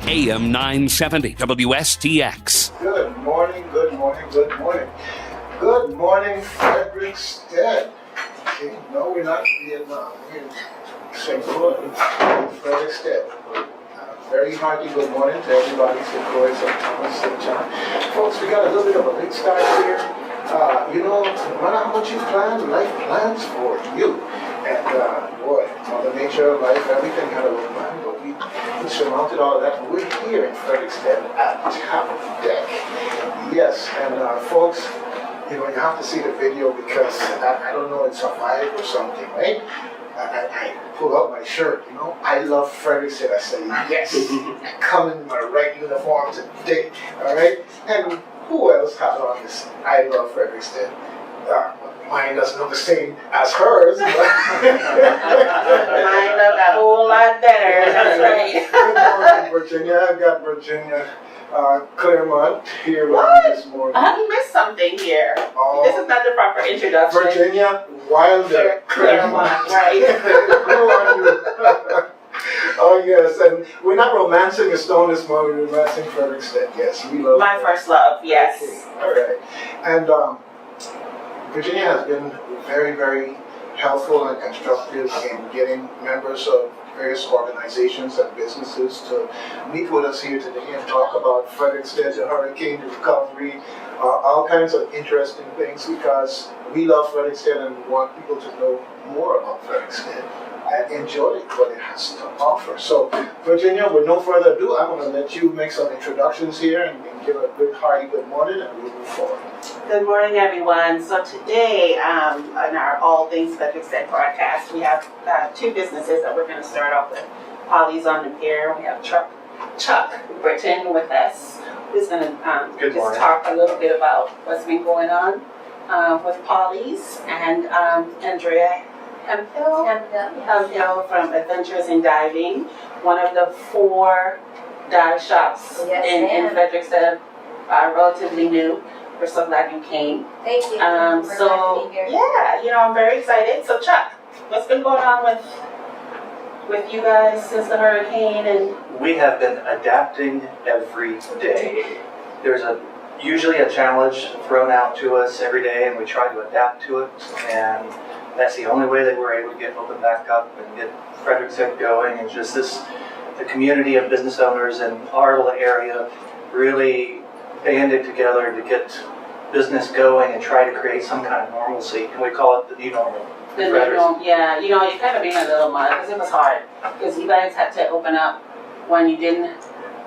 AM 970 WSTX. Good morning, good morning, good morning. Good morning, Fredriksted. Okay, no, we're not in Vietnam. We're in St. Louis, Fredriksted. Very hearty good morning to everybody, St. Louis, St. Thomas, St. John. Folks, we got a little bit of a late start here. No matter how much you plan, life plans for you. And boy, Mother Nature, life, everything had a little plan, but we surmounted all of that. We're here in Frederiksted at top deck. Yes, and folks, you have to see the video because I don't know, it's a vibe or something, right? I pull out my shirt, I love Frederiksted. I say, yes, I come in my right uniform today, all right? And who else has on this I love Frederiksted? Mine doesn't look the same as hers. Mine look a whole lot better, that's right. Good morning, Virginia. I've got Virginia Clairmont here with me this morning. I missed something here. This is not the proper introduction. Virginia Wilder Clairmont, right. Who are you? Oh yes, and we're not romancing a stone this morning, we're romancing Frederiksted. Yes, we love my first love, yes. Okay. All right. And Virginia has been very, very helpful and constructive in getting members of various organizations and businesses to meet with us here today and talk about Frederiksted, the hurricane, the recovery, all kinds of interesting things because we love Frederiksted and we want people to know more about Frederiksted and enjoy what it has to offer. So, Virginia, with no further ado, I'm going to let you make some introductions here and give a good hearty good morning and we'll move forward. Good morning, everyone. So today, on our All Things Frederiksted broadcast, we have two businesses that we're going to start off with. Polly's on the Pier. We have Chuck Brittain with us, who's going to just talk a little bit about what's been going on with Polly's, and Andrea Hemphill from Adventures in Diving, one of the 4 dive shops in Frederiksted, relatively new. We're so glad you came. Thank you. I'm very excited. So Chuck, what's been going on with you guys since the hurricane? And we have been adapting every day. There's usually a challenge thrown out to us every day, and we try to adapt to it. And that's the only way that we're able to get open back up and get Frederiksted going. And just the community of business owners in our little area really banded together to get business going and try to create some kind of normalcy. And we call it the new normal. The new normal, yeah. You kind of being a little mud because it was hard. Because you guys had to open up when you didn't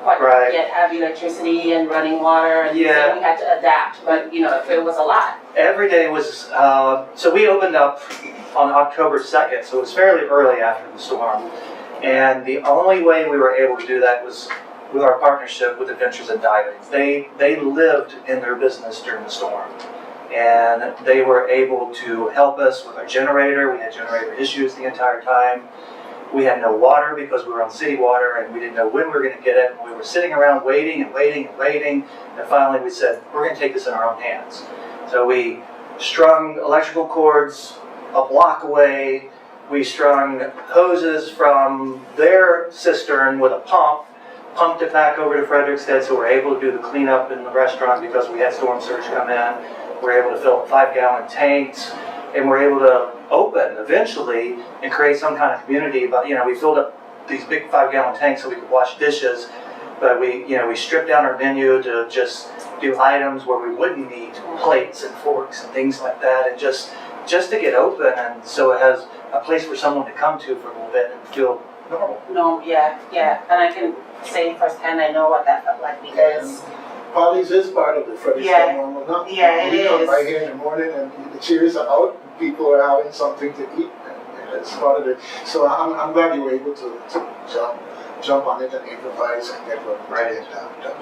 quite yet have electricity and running water, and so we had to adapt. But it was a lot. Every day was so we opened up on October 2nd, so it was fairly early after the storm. And the only way we were able to do that was with our partnership with Adventures in Diving. They lived in their business during the storm, and they were able to help us with our generator. We had generator issues the entire time. We had no water because we were on city water, and we didn't know when we were going to get it. And we were sitting around waiting, and finally we said, we're going to take this in our own hands. So we strung electrical cords a block away. We strung hoses from their cistern with a pump, pumped it back over to Frederiksted, so we're able to do the cleanup in the restaurant because we had storm surge come in. We're able to fill up 5-gallon tanks, and we're able to open eventually and create some kind of community. But we filled up these big 5-gallon tanks so we could wash dishes. But we stripped down our menu to just do items where we wouldn't need plates and forks and things like that, and just to get open, and so it has a place for someone to come to for a little bit and feel normal. No, yeah, and I can say firsthand, I know what that felt like because Polly's is part of the Frederiksted normal now. Yeah, it is. We come is. right here in the morning and the cheers are out, people are having something to eat, and it's part of it. So I'm glad you were able to jump on it and improvise and get what done.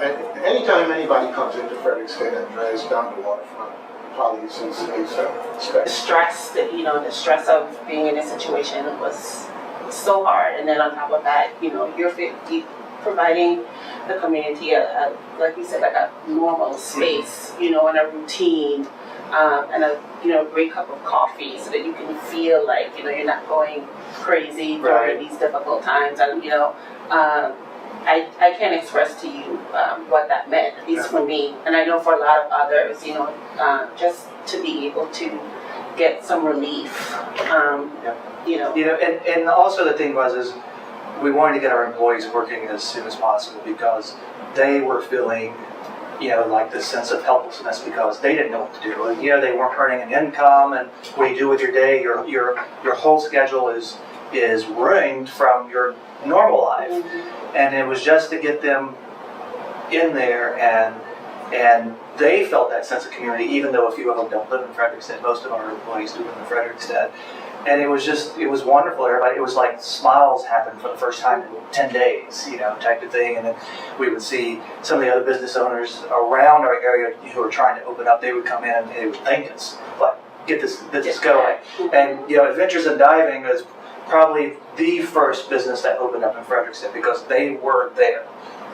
And anytime anybody comes into Frederiksted and drives down the waterfront, Polly's is the stress the stress of being in this situation was so hard, and then on top of that, you're providing the community like you said, like a normal space, and a routine, and a great cup of coffee, so that you can feel like you're not going crazy during these difficult times, and I can't express to you what that meant, at least for me, and I know for a lot of others, just to be able to get some relief, And also the thing is we wanted to get our employees working as soon as possible because they were feeling, like this sense of helplessness because they didn't know what to do. And, they weren't earning an income, and what do you do with your day? Your whole schedule is ruined from your normal life. Mm-hmm. And it was just to get them in there, and they felt that sense of community, even though a few of them don't live in Fredriksted. Most of our employees do live in Fredriksted. And it was wonderful. Everybody, it was like smiles happened for the first time in 10 days, type of thing. And then we would see some of the other business owners around our area who were trying to open up. They would come in and they would thank us, like, get this business going. And, Adventures in Diving is probably the first business that opened up in Fredriksted because they were there.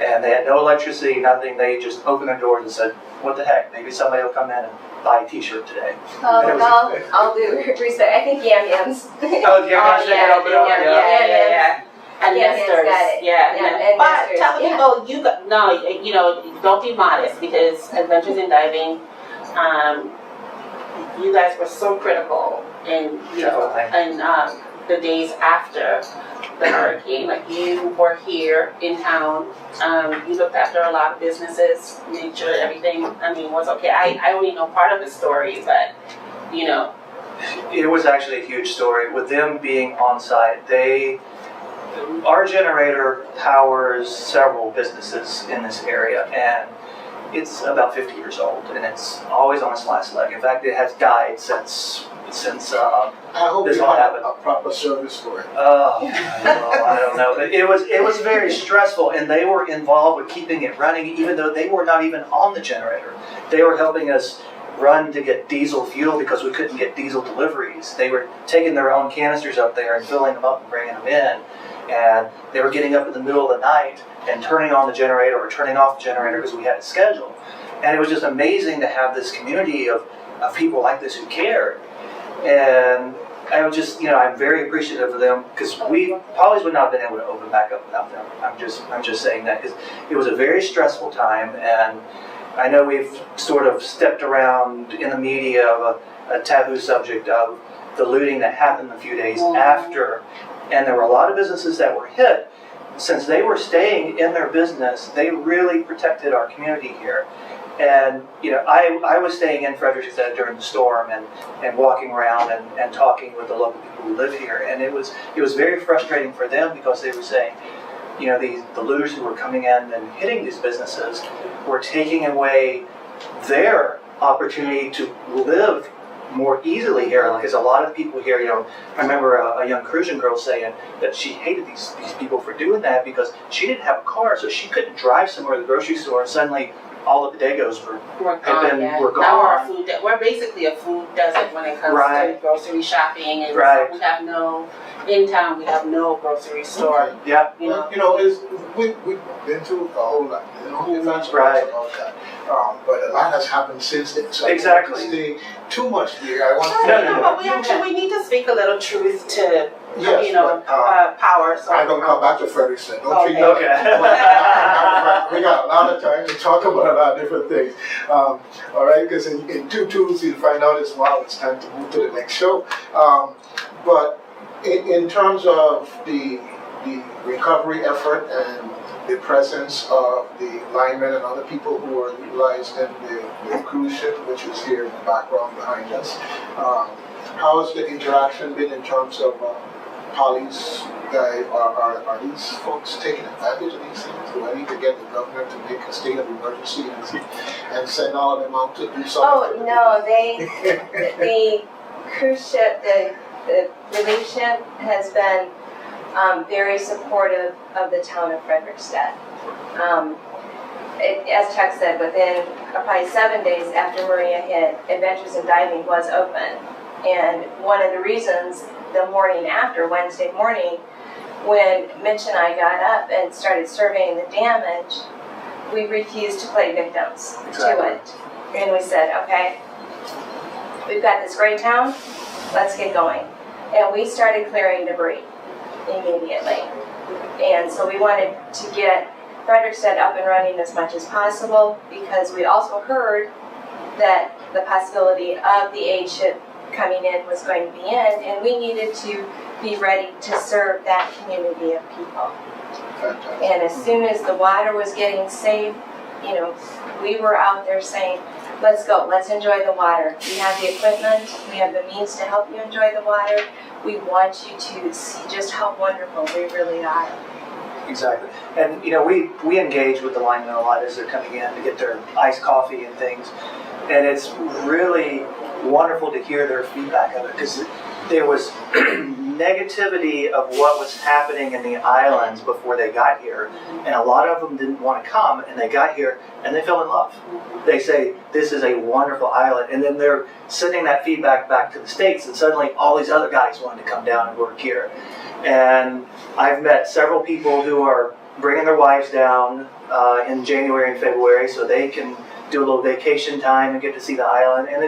And they had no electricity, nothing. They just opened their doors and said, what the heck, maybe somebody will come in and buy a t-shirt today. I'll do respect. I think Yam Yams. Oh, yeah. And Yam nesters, got it. yeah. And But nesters, tell people, don't be modest because Adventures in Diving, you guys were so critical in, the days after the hurricane. Like, you were here in town, you looked after a lot of businesses, made sure everything, was okay. I only know part of the story, but, It was actually a huge story. With them being on site, our generator powers several businesses in this area, and it's about 50 years old, and it's always on its last leg. In fact, it has died since I hope this you all have happened. a proper service for it. Oh, well, I don't know. But it was very stressful, and they were involved with keeping it running, even though they were not even on the generator. They were helping us run to get diesel fuel because we couldn't get diesel deliveries. They were taking their own canisters up there and filling them up and bringing them in. And they were getting up in the middle of the night and turning on the generator or turning off the generator because we had a schedule. And it was just amazing to have this community of people like this who cared. And I was just, I'm very appreciative of them because we probably would not have been able to open back up without them. I'm just saying that because it was a very stressful time, and I know we've sort of stepped around in the media of a taboo subject of the looting that happened a few days after, and there were a lot of businesses that were hit. Since they were staying in their business, they really protected our community here. And, I was staying in Fredriksted during the storm and walking around and talking with the local people who live here. And it was very frustrating for them because they were saying, the looters who were coming in and hitting these businesses were taking away their opportunity to live more easily here. Because a lot of the people here, I remember a young Cruzan girl saying that she hated these people for doing that because she didn't have a car, so she couldn't drive somewhere to the grocery store, and suddenly all of the Dagos were gone. Now we're basically a food desert when it comes to grocery shopping, and so we have in town we have no grocery store. Okay. Yeah. We've been through a whole lot, events and all that. But a lot has happened since then. So Exactly. I don't want to stay too much here. I want But we need to speak a little truth to yes, power. So I'm going to come back to Frederiksted. Don't treat me Okay. we got a lot of time to talk about a lot of different things. All right, because in 2 Tuesdays you'll find out as well it's time to move to the next show. But in terms of the recovery effort and the presence of the linemen and other people who are utilized in the cruise ship, which is here in the background behind us, how has the interaction been in terms of police guys? Are these folks taking advantage of these things? Do I need to get the governor to make a state of emergency and send all of them out to do something? Oh no, the cruise ship, the relief ship has been very supportive of the town of Fredriksted. As Chuck said, within probably 7 days after Maria hit, Adventures in Diving was open. And one of the reasons, the morning after, Wednesday morning, when Mitch and I got up and started surveying the damage, we refused to play victims to it. And we said, okay, we've got this great town, let's get going. And we started clearing debris. immediately. And so we wanted to get Fredriksted up and running as much as possible because we also heard that the possibility of the aid ship coming in was going to be in, and we needed to be ready to serve that community of people. Fantastic. And as soon as the water was getting safe, you know, we were out there saying, let's go, let's enjoy the water. We have the equipment, we have the means to help you enjoy the water. We want you to see just how wonderful we really are. Exactly. And, you know, we engage with the linemen a lot as they're coming in to get their iced coffee and things. And it's really wonderful to hear their feedback of it because there was negativity of what was happening in the islands before they got here. And a lot of them didn't want to come, and they got here and they fell in love. They say, this is a wonderful island. And then they're sending that feedback back to the States, and suddenly all these other guys wanted to come down and work here. And I've met several people who are bringing their wives down in January and February so they can do a little vacation time and get to see the island. And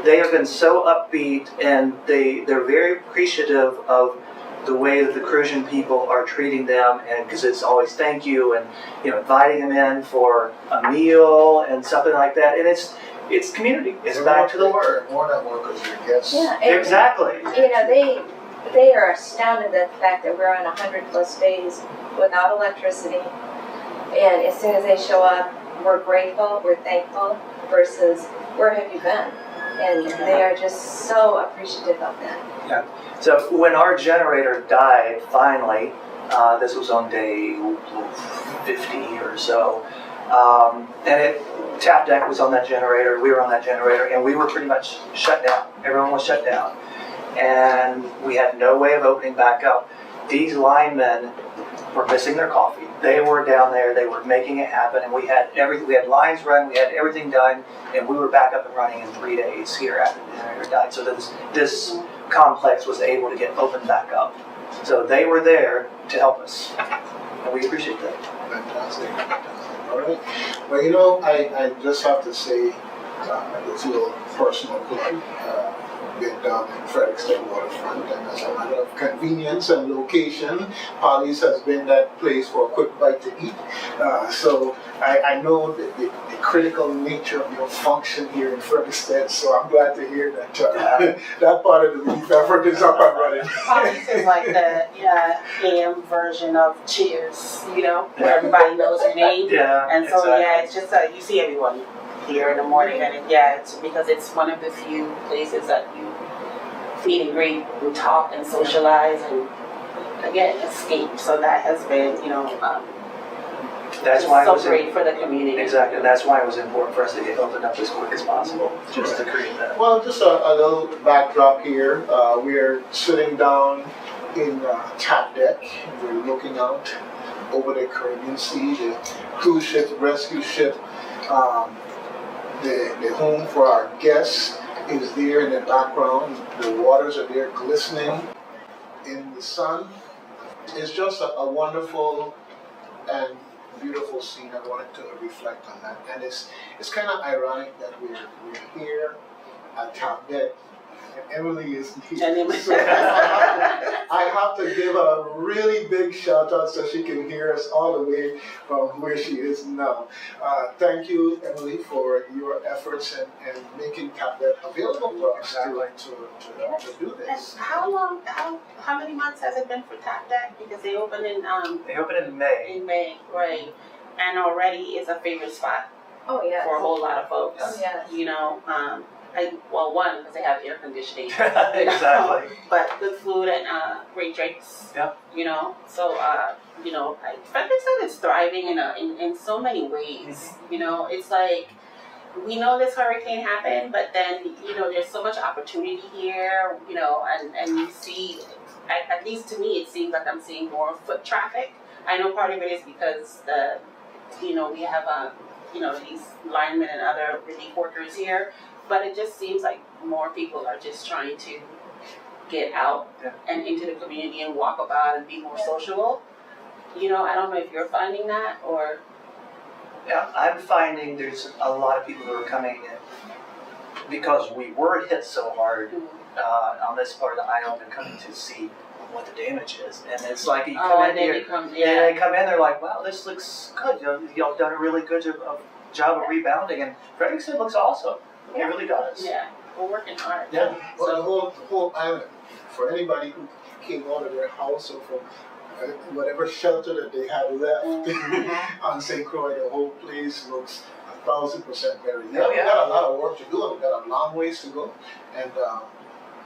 they have been so upbeat, and they're very appreciative of the way that the Cruzan people are treating them, and because it's always thank you and, you know, inviting them in for a meal and something like that. And it's community. It's back to the work. More than workers, your guests. Yeah, and, Exactly. you know, they are astounded at the fact that we're on 100+ days without electricity. And as soon as they show up, we're grateful, we're thankful, versus where have you been? And they are just so appreciative of that. So when our generator died, finally, this was on day 50 or so, and tap deck was on that generator, we were on that generator, and we were pretty much shut down. Everyone was shut down. And we had no way of opening back up. These linemen were missing their coffee. They were down there, they were making it happen, and we had everything. We had lines run, we had everything done, and we were back up and running in 3 days here after the generator died. So this complex was able to get opened back up. So they were there to help us, and we appreciate that. Fantastic. All right. Well, you know, I just have to say, it's a little personal plug. Been down in Frederiksted waterfront, and as a matter of convenience and location, Polly's has been that place for a quick bite to eat. So I know the critical nature of your function here in Frederiksted, so I'm glad to hear that that part of the relief effort is up and running. Polly's is like the AM version of Cheers, you know, where everybody knows your name. Yeah, And so, exactly. yeah, it's just you see everyone here in the morning, and it's because it's one of the few places that you meet and greet and talk and socialize and, again, escape. So that has been, you know, That's why it so was great for the community. Exactly. That's why it was important for us to get opened up as quick as possible, just to create that. Well, just a little backdrop here. We're sitting down in tap deck. We're looking out over the Caribbean Sea, the cruise ship, the rescue ship. The home for our guests is there in the background. The waters are there glistening in the sun. It's just a wonderful and beautiful scene. I wanted to reflect on that. And it's kind of ironic that we're here at Tap Deck and Emily isn't here. So I have to give a really big shout out so she can hear us all the way from where she is now. Thank you, Emily, for your efforts and making Tap Deck available for us to do this. And how many months has it been for Tap Deck? Because they opened in They opened in May. in May, right? And already it's a favorite spot Oh, yeah. for a whole lot of folks. Oh, yes. You know, one, because they have air conditioning. Exactly. But good food and great drinks. Yeah. You know, so you know, Frederiksted is thriving in so many ways. You know, it's like we know this hurricane happened, but then you know there's so much opportunity here. You know, and you see, at least to me, it seems like I'm seeing more foot traffic. I know part of it is because we have these linemen and other relief workers here. But it just seems like more people are just trying to get out and into the community and walk about and be more sociable. You know, I don't know if you're finding that or... Yeah, I'm finding there's a lot of people who are coming in because we were hit so hard on this part of the island and coming to see what the damage is. And it's like, you Oh, come and in then here, you come, and yeah. they come in, they're like, wow, this looks good. Y'all done a really good job of rebounding, and Fredriksted looks awesome. It really does. Yeah, we're working hard. Yeah. Well, the whole island, for anybody who came out of their house or from whatever shelter that they had left on St. Croix, the whole place looks 1,000% better. Yeah, we got a lot of work to do. We've got a long ways to go, and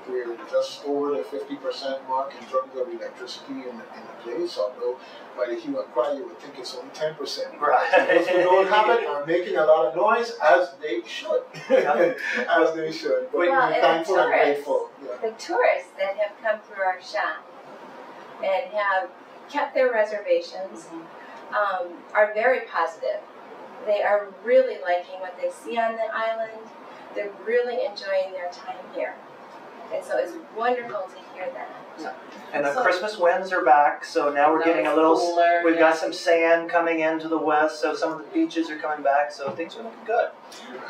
we're just over the 50% mark in terms of electricity in the place. Although by the hue and cry, you would think it's only 10%. Right. Those who don't have it are making a lot of noise, as they should. As they should. But Well, we're and thankful and tourists. grateful. Yeah. The tourists that have come through our shop and have kept their reservations are very positive. They are really liking what they see on the island. They're really enjoying their time here. And so it's wonderful to hear that. And the Christmas winds are back, so now we're getting a little, cooler, we've got some sand coming into the west, so some of the beaches are coming back, so things are looking good.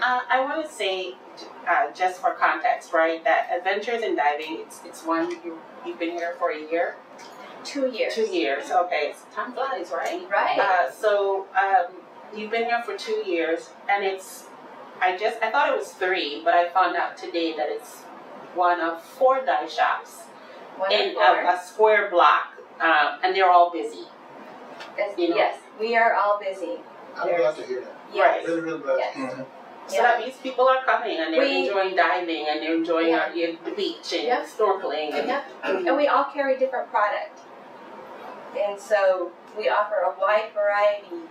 I want to say, just for context, right, that Adventures in Diving, it's one, you've been here for a year? 2 years. 2 years, okay. Time flies, right? Right. So you've been here for 2 years, and I thought it was 3, but I found out today that it's one of 4 dive shops in a square block, and they're all busy. Yes, we are all busy. I'm glad to hear that. Right. Really, really glad Yes. to hear that. So that means people are coming and they're enjoying diving and they're enjoying the beach and snorkeling. And, And we all carry different product. And so we offer a wide variety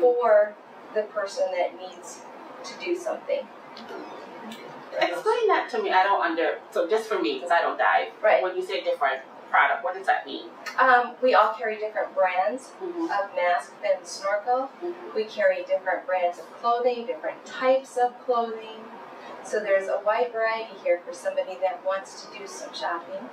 for the person that needs to do something. Explain that to me. So just for me, because I don't dive. Right. When you say different product, what does that mean? We all carry different brands Mm-hmm. of mask and snorkel. Mm-hmm. We carry different brands of clothing, different types of clothing. So there's a wide variety here for somebody that wants to do some shopping.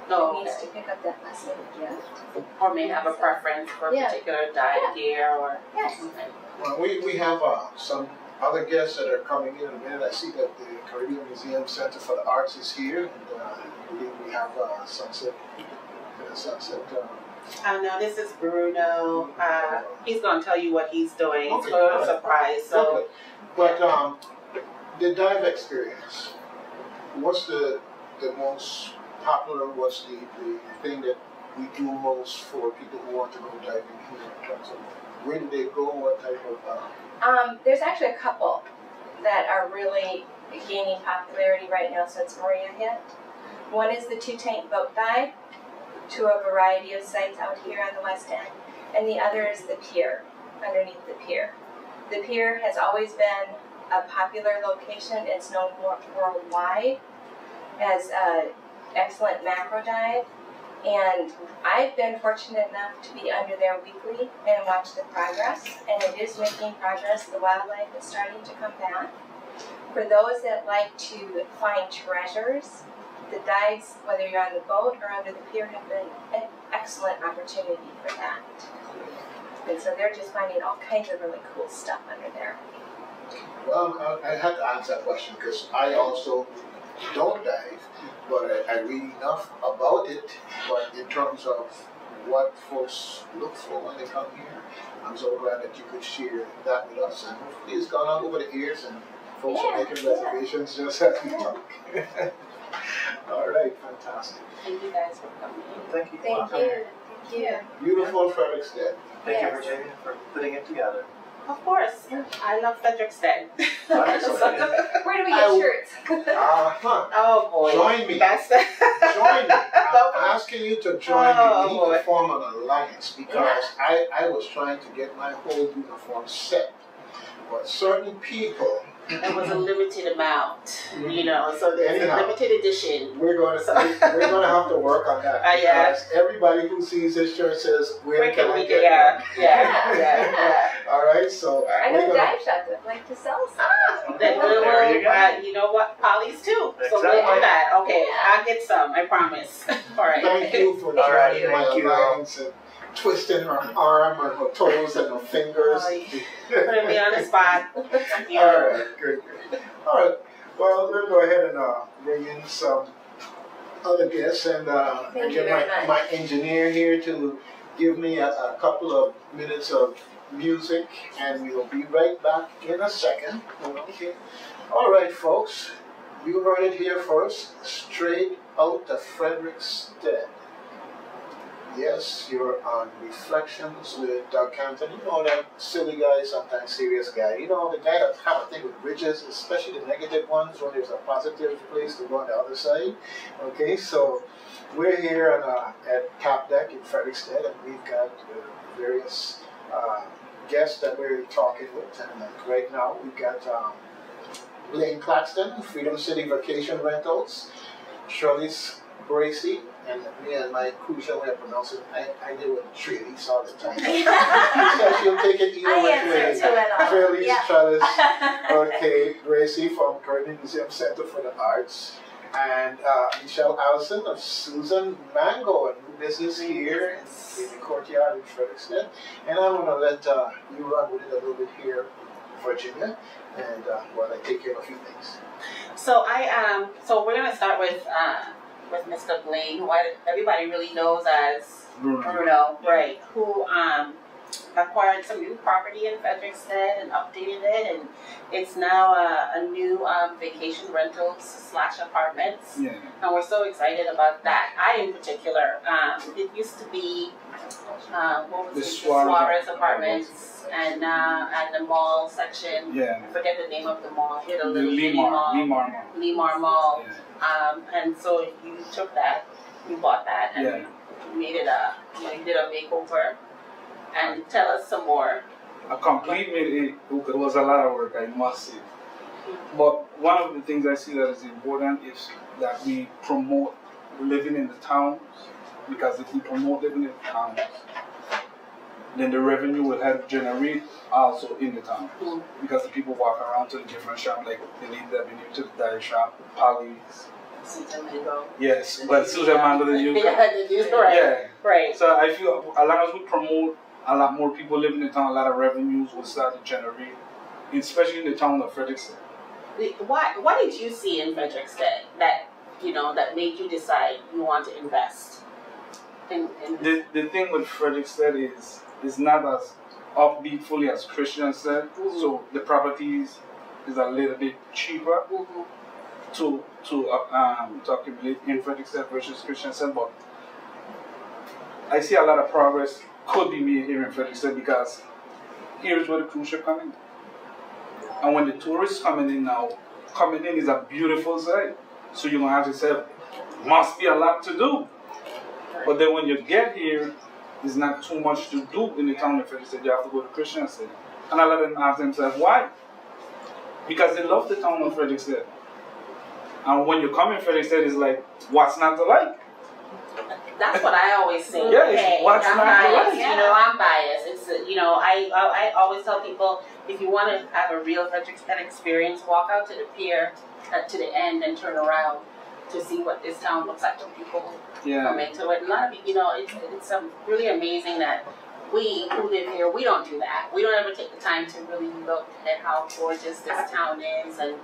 No, Needs to pick up that last minute gift. or may have a preference for a particular dive gear or. Yes. Okay. Well, we have some other guests that are coming in a minute. I see that the Caribbean Museum Center for the Arts is here, and I believe we have Sunset. Now this is Bruno. He's going to tell you what he's doing. It's Okay. a little surprise. So. Okay. But the dive experience, what's the most popular, what's the thing that we do most for people who want to go diving here in terms of where do they go, what type of... There's actually a couple that are really gaining popularity right now since Maria hit. One is the 2-tank boat dive to a variety of sites out here on the west end, and the other is the Pier, underneath the Pier. The Pier has always been a popular location. It's known worldwide as an excellent macro dive, and I've been fortunate enough to be under there weekly and watch the progress, and it is making progress. The wildlife is starting to come back. For those that like to find treasures, the dives, whether you're on the boat or under the pier, have been an excellent opportunity for that. And so they're just finding all kinds of really cool stuff under there. Well, I had to answer that question because I also don't dive, but I read enough about it. But in terms of what folks look for when they come here, I'm so glad that you could share that with us. And hopefully it's gone on over the years and folks are making reservations just as we talk. All right, fantastic. Thank you guys for coming. Thank you. Thank you. Thank you. Beautiful Fredriksted. Thank you, Virginia, for putting it together. Of course. I love Fredriksted. Where do we get shirts? Oh boy. Join me. That's the Join me. I'm asking you to join me. We need to form an alliance because I was trying to get my whole uniform set. But certain people... It was a limited amount, you know, so there's a limited edition. We're going to have to work on that because everybody who sees this shirt says, where can I get one? Yeah. All right, so I know dive shops that like to sell some. Then There you go. you know what, Polly's too. So we'll Exactly. do that. Okay, I'll get some, I promise. All right. thank you for All right, joining my thank you. alliance and twisting her arm and her toes and her fingers. Putting me on the spot. All right, good. All right, well, we'll go ahead and bring in some other guests and Thank you get very much. my engineer here to give me a couple of minutes of music, and we'll be right back in a second. Okay. All right, folks. You heard it here first, straight out of Fredriksted. Yes, you're on Reflections with Doug Canton. You know that silly guy, sometimes serious guy. You know, the guy that have a thing with bridges, especially the negative ones when there's a positive place to go on the other side. Okay, so we're here at Top Deck in Frederiksted, and we've got various guests that we're talking with. And right now we've got Blaine Claxton, Freedom City Vacation Rentals, Tralice, Bracey, and me and my Kulcha way of pronouncing it. I deal with Tralice all the time. She said she'll take it either I way. answer to it all. Tralice, Yeah. Tralice. Okay, Bracey from Curtin Museum Center for the Arts. And Michelle Allison of Susan Mango, a new business here in the courtyard in Frederiksted. And I want to let you run with it a little bit here in Virginia, and while I take care of a few things. So so we're gonna start with Mr. Blaine, who everybody really knows as Bruno, right? Who acquired some new property in Fredriksted and updated it, and it's now a new vacation rentals / apartments. Yeah. And we're so excited about that. I, in particular, it used to be what was The it? Suarez Suarez Apartments, and the mall section. Yeah. I forget the name of the mall. It had a The little mini Lemar mall. Mall. Lemar Mall. Yeah. And so you took that, you bought that, and Yeah. you made it you did a makeover. And tell us some more. A complete it was a lot of work, I must say. But one of the things I see that is important is that we promote living in the towns, because if we promote living in the towns, then the revenue will help generate also in the town. Mm. Because the people walk around to the different shops, like the lady that been new to the dye shop, Polly's. Susan Mango. Yes, but Susan Mango, the new. Yeah, right. Yeah. Right. So I feel as long as we promote a lot more people living in the town, a lot of revenues will start to generate, especially in the town of Frederiksted. What did you see in Fredriksted that made you decide you want to invest in The thing with Frederiksted is not as upbeat fully as Christian said. Mhm. So the properties is a little bit cheaper Mhm. to accumulate in Frederiksted versus Christian said, but I see a lot of progress could be made here in Frederiksted, because here's where the cruise ship come in. And when the tourists coming in is a beautiful sight. So you're gonna have to say, must be a lot to do. But then when you get here, there's not too much to do in the town of Frederiksted. You have to go to Christian City. And a lot of them ask themselves, why? Because they love the town of Frederiksted. And when you come in Frederiksted, it's like, what's not to like? That's what I always say. Yeah, it's Hey, what's I'm not biased. right. You know, I'm biased. It's I always tell people, if you want to have a real Frederiksted experience, walk out to the pier, to the end, and turn around to see what this town looks like when people come into it. And a lot of it's really amazing that we who live here, we don't do that. We don't ever take the time to really look at how gorgeous this town is and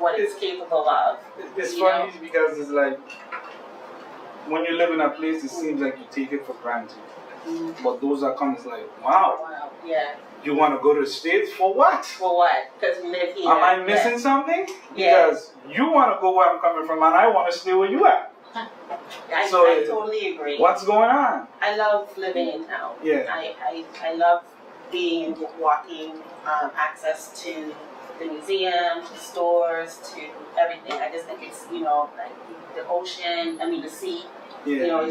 what it's capable of. It's You funny because it's like, when you live in a place, it seems like you take it for granted. Mm-hmm. But those that come, it's like, wow, Wow. Yeah. you want to go to the States for what? For what? Because we live here. Am I missing something? Yeah. Because you want to go where I'm coming from, and I want to stay where you at. I totally agree. What's going on? I love living in town. Yeah. I love being and walking, access to the museum, to stores, to everything. I just think it's, like the ocean, the sea, Yeah.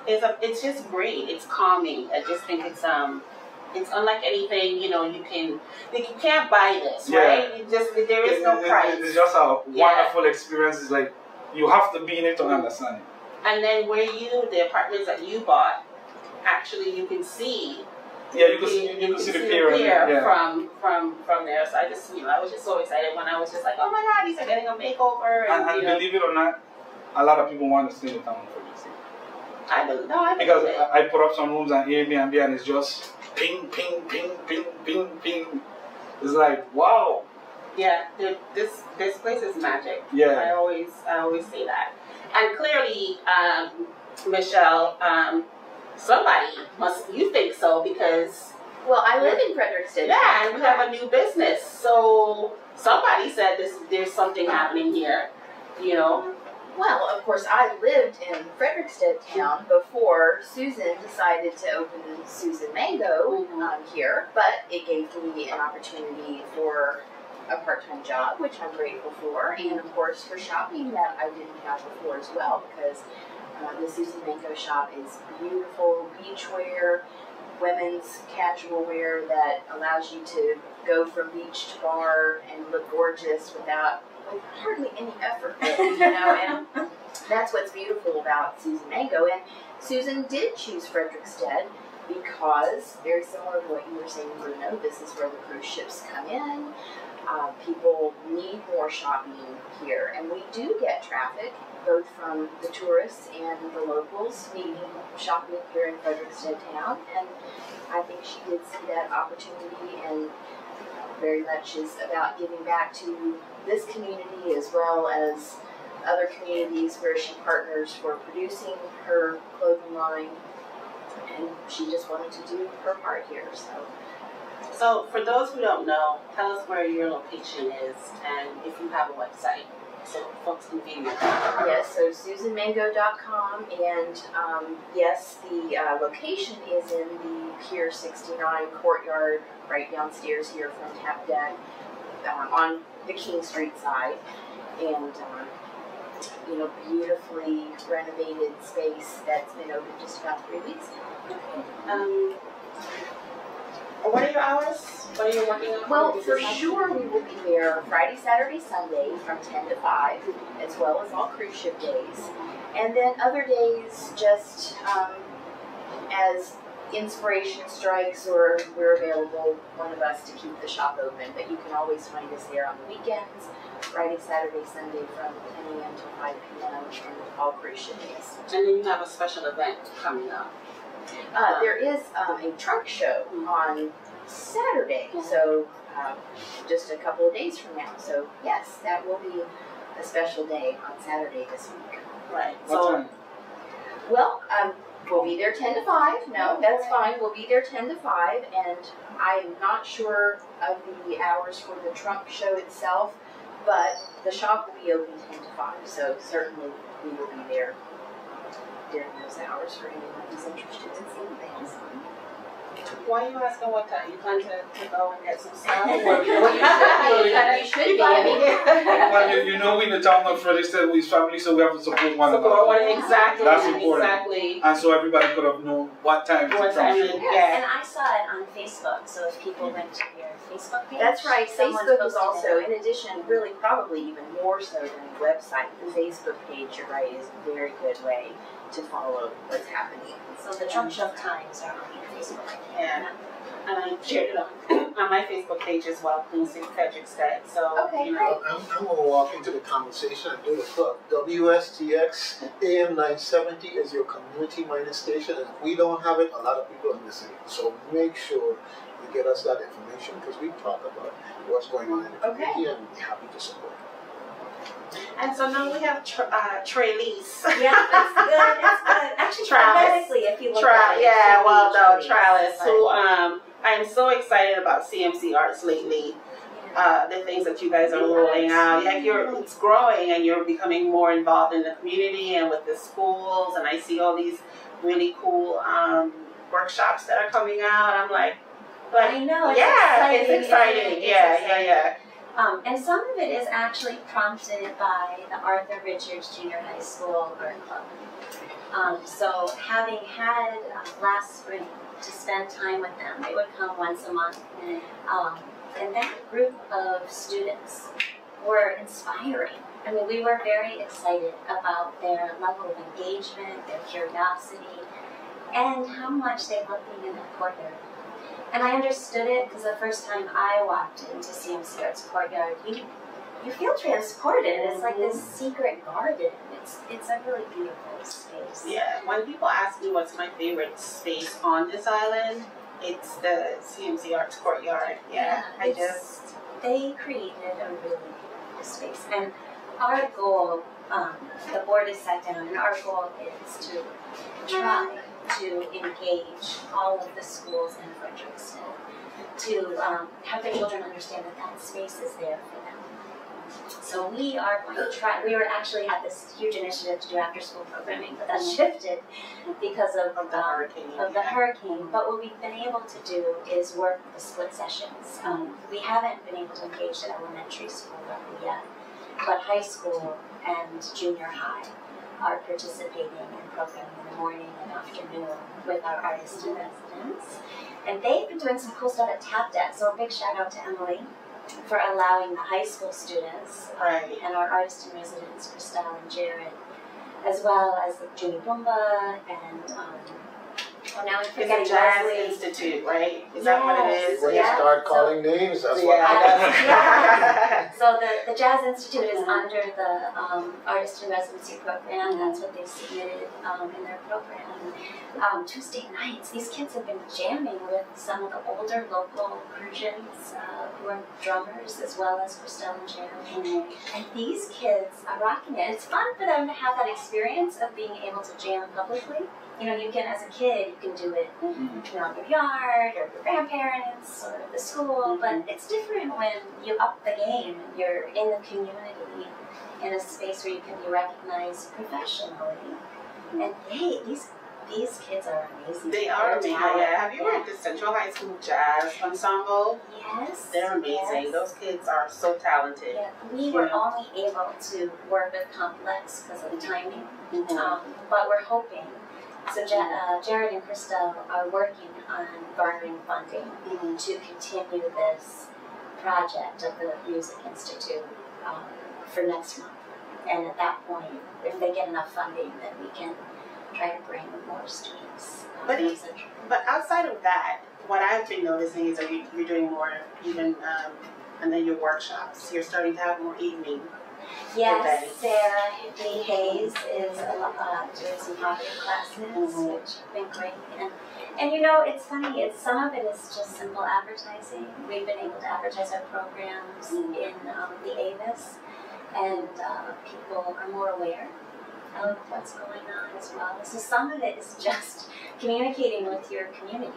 it's just great. It's calming. I just think it's unlike anything, you can't buy this, right? There is no price. It's just a wonderful experience. It's like, you have to be in it to understand it. And then the apartments that you bought, actually you can see. Yeah, you can see the pier from there. So I was just so excited when I was just like, oh my God, these are getting a makeover. And believe it or not, a lot of people want to stay in the town for this. I believe Because it. I put up some rooms on Airbnb, and it's just ping, ping, ping, ping, ping, ping. It's like, wow. Yeah, this place is magic. Yeah. I always say that. And clearly, Michelle, somebody must, you think so, because Well, I live in Fredriksted. yeah, and we have a new business. So somebody said there's something happening here, you know. Well, of course, I lived in Fredriksted town before Susan decided to open Susan Mango here, but it gave me an opportunity for a part-time job, which I'm grateful for, and of course for shopping that I didn't have before as well, because the Susan Mango shop is beautiful beachwear, women's casual wear that allows you to go from beach to bar and look gorgeous without hardly any effort, you know, and that's what's beautiful about Susan Mango. And Susan did choose Fredriksted because, very similar to what you were saying, Bruno, this is where the cruise ships come in. People need more shopping here, and we do get traffic, both from the tourists and the locals needing shopping here in Fredriksted town, and I think she did see that opportunity and very much is about giving back to this community as well as other communities where she partners for producing her clothing line, and she just wanted to do her part here. So for those who don't know, tell us where your location is and if you have a website so folks can view you. Yes, so SusanMango.com, and yes, the location is in the Pier 69 courtyard right downstairs here from Tap Deck on the King Street side, and you know, beautifully renovated space that's been open just about 3 weeks now. What are your hours? What are you working on? Well, for sure we will be there Friday, Saturday, Sunday from 10 to 5, as well as all cruise ship days. And then other days, just as inspiration strikes or we're available, one of us to keep the shop open. But you can always find us there on the weekends, Friday, Saturday, Sunday from 10 a.m. to 5 p.m. and all cruise ship days. And then you have a special event coming up. There is a trunk show on Saturday, so just a couple of days from now. So yes, that will be a special day on Saturday this week. Right. What time? Well, we'll be there 10 to 5. No, that's fine. We'll be there 10 to 5, and I'm not sure of the hours for the trunk show itself, but the shop will be open 10 to 5, so certainly we will be there during those hours for anyone who's interested in seeing things. Why are you asking what time? You plan to go and get some stuff? Well, you should be. I mean, Well, you know, we in the town of Fredriksted, we're family, so we have to support one another. Exactly. That's important. Exactly. And so everybody could have known what time to What come. time? Yeah. And I saw it on Facebook, so if people went to your Facebook page. that's right. someone Facebook is posted also, it. in addition, really probably even more so than the website. The Facebook page, you're right, is a very good way to follow what's happening. So the trunk show times are on your Facebook page. Yeah. And I shared it on my Facebook page as well, Clean City Fredriksted. So, Okay, you know. I'm going to walk into the conversation and do the plug. WSTX AM 970 is your community-minded station, and if we don't have it, a lot of people are missing it. So make sure you get us that information, because we talk about what's going on in the community, and we're happy to support. And so now we have Tralice. Yeah, that's good. That's good. Actually, Tralice. phonetically, if you look at it. Yeah, well, no, Tralice, Tralice, who I'm so excited about CMC Arts lately. The things that you guys are rolling out. Like it's growing and you're becoming more involved in the community and with the schools, and I see all these really cool workshops that are coming out. I'm like I know. It's yeah, exciting. it's exciting. It's Yeah, exciting. yeah. And some of it is actually prompted by the Arthur Richards Junior High School Art Club. So having had last spring to spend time with them, they would come once a month. And that group of students were inspiring. I mean, we were very excited about their level of engagement, their curiosity, and how much they loved being in that courtyard. And I understood it because the first time I walked into CMC Arts Courtyard, you feel transported. It's like this secret garden. It's a really beautiful space. Yeah, when people ask me what's my favorite space on this island, it's the CMC Arts Courtyard. Yeah, They created a really beautiful space. And our goal the board is sat down, and our goal is to try to engage all of the schools in Fredriksted to have their children understand that that space is there for them. So we are going to try. We were actually had this huge initiative to do after-school programming, but that shifted because of the hurricane. But what we've been able to do is work the split sessions. We haven't been able to engage the elementary school level yet, but high school and junior high are participating in programming in the morning and afternoon with our artists in residence. And they've been doing some cool stuff at Tap Deck, so a big shout out to Emily for allowing the high school students and our artists in residence, Frandelle and Gerard, as well as the Juni Bumba and now I'm forgetting Jazz Leslie. Institute, right? Is that what it is? When you start calling names, that's what So the Jazz Institute is under the Artist in Residency program. That's what they submitted in their program. Tuesday nights, these kids have been jamming with some of the older local Cruzans who are drummers, as well as Frandelle and Gerard. And these kids are rocking it. It's fun for them to have that experience of being able to jam publicly. You know, you can, as a kid, you can do it, you know, in your yard or your grandparents or the school, but it's different when you up the game and you're in the community in a space where you can be recognized professionally. And these kids are amazing. They are amazing. Yeah. Have you heard the Central High School Jazz Ensemble? Yes. They're amazing. Yes. Those kids are so talented. Yeah, we were only able to work with Complex because of the timing, but we're hoping. So Gerard and Frandelle are working on garnering funding to continue this project of the Music Institute for next month. And at that point, if they get enough funding, then we can try to bring more students. But outside of that, what I've been noticing is that you're doing more even, and then your workshops. You're starting to have more evening. Yes, Sarah Lee Hayes is doing some poetry classes, which have been great. And you know, it's funny, some of it is just simple advertising. We've been able to advertise our programs in the Avis, and people are more aware of what's going on as well. So some of it is just communicating with your community.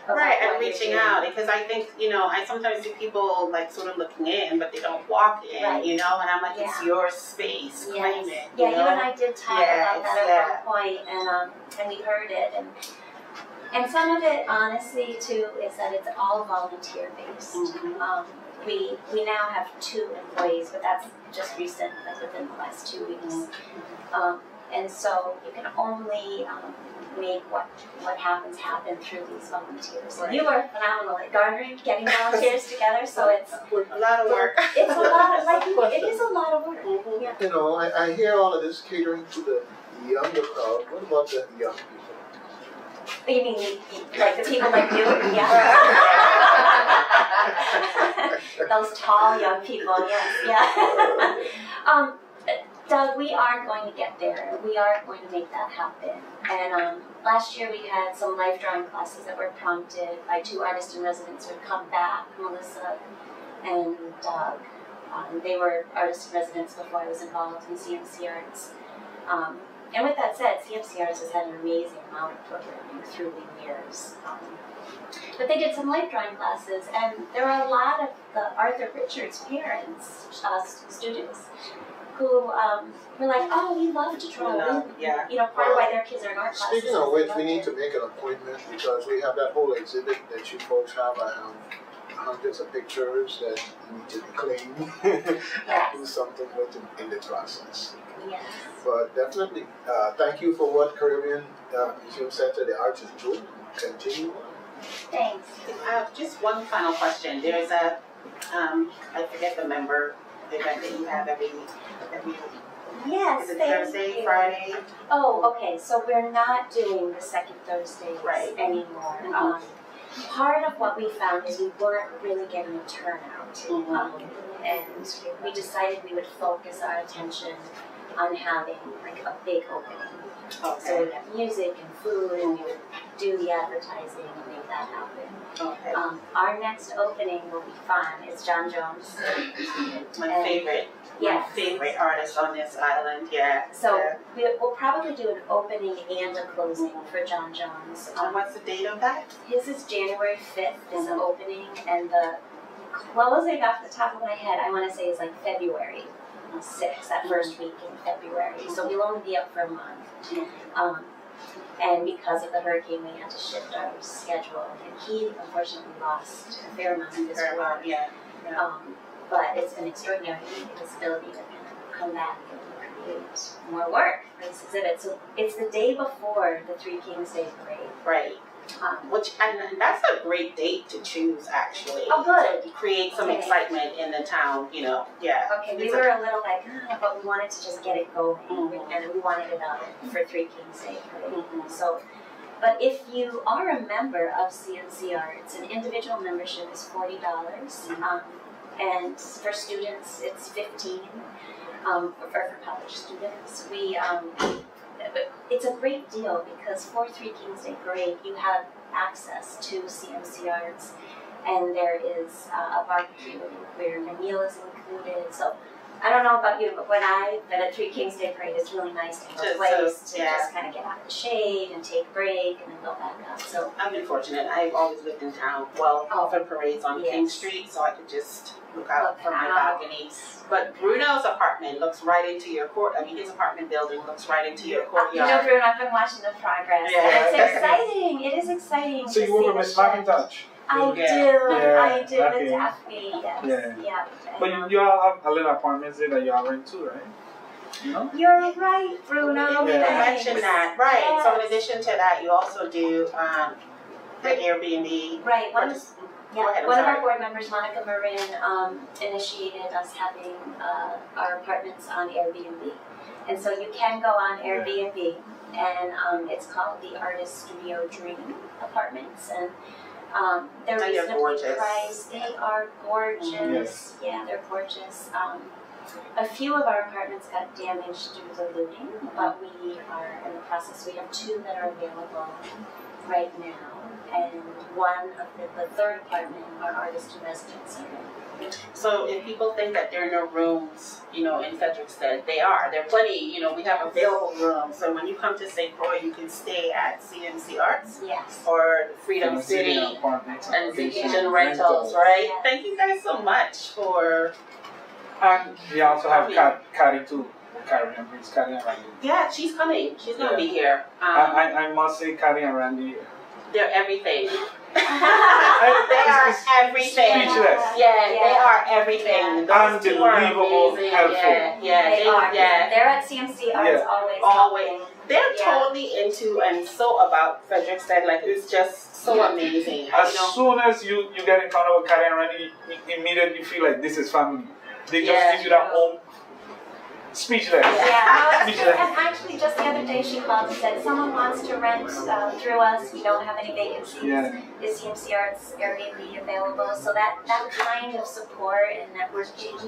Right, and reaching out, because I think, you know, I sometimes see people like sort of looking in, but they don't walk in, you know, and I'm like, it's your space, claim it. Yeah, you and I did talk about that at one point, and we heard it, and some of it, honestly, too, is that it's all volunteer based. We now have 2 employees, but that's just recent, like within the last 2 weeks, and so you can only make what happens happen through these volunteers. Right. You are phenomenal at garnering, getting volunteers together, so it's a lot of work. It's a lot of, it is a lot of work. Yeah. You know, I hear all of this catering to the younger crowd. What about the young people? You mean like the people like you? Yeah. Those tall young people, yes, yeah. Doug, we are going to get there. We are going to make that happen. And last year we had some life drawing classes that were prompted by 2 artists in residence who had come back, Melissa and Doug. They were artists in residence before I was involved in CMC Arts. And with that said, CMC Arts has had an amazing amount of programming through the years. But they did some life drawing classes, and there were a lot of the Arthur Richards parents, students, who were like, oh, we love to draw. You know, part of why their kids are in art classes. Speaking of which, we need to make an appointment because we have that whole exhibit that you folks have. I have hundreds of pictures that need to be cleaned. Do something with in the process. Yes. But definitely, thank you for what Caribbean Museum Center, the Arts is doing. Continue on. Thanks. Just one final question. There's a, I forget the member event that you have every yes, is it Thursday, Friday? Oh, okay. So we're not doing the second Thursday anymore. Part of what we found is we weren't really getting a turnout, and we decided we would focus our attention on having like a big opening So Okay. we'd have music and food, and we would do the advertising and make that happen. Okay. Our next opening will be fun. It's John Jones. My And- favorite. My Yes. favorite artist on this island. Yeah. So Yeah. we'll probably do an opening and a closing for John Jones. And what's the date of that? His is January 5th is the opening, and the closing off the top of my head, I want to say is like February 6th, that first week in February. So we'll only be up for a month. And because of the hurricane, we had to shift our schedule. And he unfortunately lost a fair amount of his work. Yeah. But it's an extraordinary ability to kind of come back and create more work for this exhibit. So it's the day before the Three Kings Day Parade. Right. And that's a great date to choose, actually. Oh, good. To create some Okay. excitement in the town, you know. Yeah. Okay, we It's were a little like, but we wanted to just get it going, Mhm. and we wanted it out for Three Kings Day Parade. Mhm. So, but if you are a member of CNC Arts, an individual membership is $40, and for students it's $15. For college students, it's a great deal because for Three Kings Day Parade you have access to CNC Arts, and there is a barbecue where your meal is included. So I don't know about you, but when I've been at Three Kings Day Parade, it's really nice to have a place to just kind of get out of the shade and take a break and then go back up. So I've been fortunate. I've always lived in town. Well, often parades on King Yes. Street, so I could just look out from my out. balcony. But Bruno's apartment looks right into your court. I mean, his apartment building looks right into your You courtyard. know, Bruno, I've been watching the progress, Yeah. and it's exciting. It is exciting. So to you work see with the Miss shift. McIntosh? I Yeah. do. Yeah, I do okay. with Daphne. Yes. Yeah. And, But you all have a little apartments there that you all rent too, right? You know? You're right, Bruno. You didn't even Yeah. mention that. Right. Yes. So in addition to that, you also do the Airbnb. Right. One of Go ahead, I'm one of sorry. our board members, Monica Marin, initiated us having our apartments on Airbnb, and so you can go on Airbnb, and it's called the Artist Studio Dream Apartments, and they're And they're reasonably gorgeous. priced. They are gorgeous. Yes. Yeah, they're gorgeous. A few of our apartments got damaged due to looting, but we are in the process. We have 2 that are available right now, and one of the third apartment, our artist in residence are in. So if people think that there are no rooms, you know, in Fredriksted, they are. There are plenty, you know, we have available rooms. So when you come to St. Croix, you can stay at CNC Arts Yes. or Freedom City apartments and vacation Vacation Rentals, right? Yeah. Thank you guys so much for, And we also have Carrie too. Carrie and Bruce, Carrie and Randy. yeah, she's coming. She's going to be here. I must say Carrie and Randy. They're everything. They It's are everything. speechless. Yeah, they are everything. Those 2 are Unbelievable amazing. helpful. They are. Yeah. They're at CMC Arts Yeah. always. Always. helping. They're Yeah. totally into and so about Fredriksted. Like, it's just so amazing. As You know? soon as you get in front of Carrie and Randy, you immediately feel like this is family. They just Yeah. give you that home. Speechless. Yeah, no, Speechless. and actually just the other day she called and said, someone wants to rent through us, we don't have any vacancies. Yeah. Is CMC Arts Airbnb available? So that kind of support and networking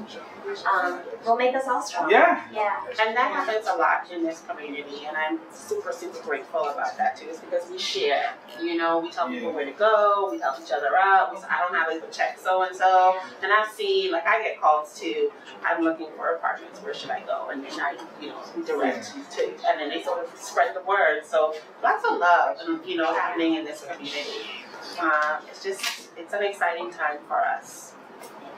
will make us all stronger. Yeah. Yeah. And that happens a lot in this community, and I'm super, super grateful about that too. It's because we share. You know, we tell people where to go, we help each other out. We say, I don't have it, but check so and so. And I've seen, like, I get calls too. I'm looking for apartments. Where should I go? And then I, you know, direct to, and then they sort of spread the word. So lots of love, you know, happening in this community. It's an exciting time for us.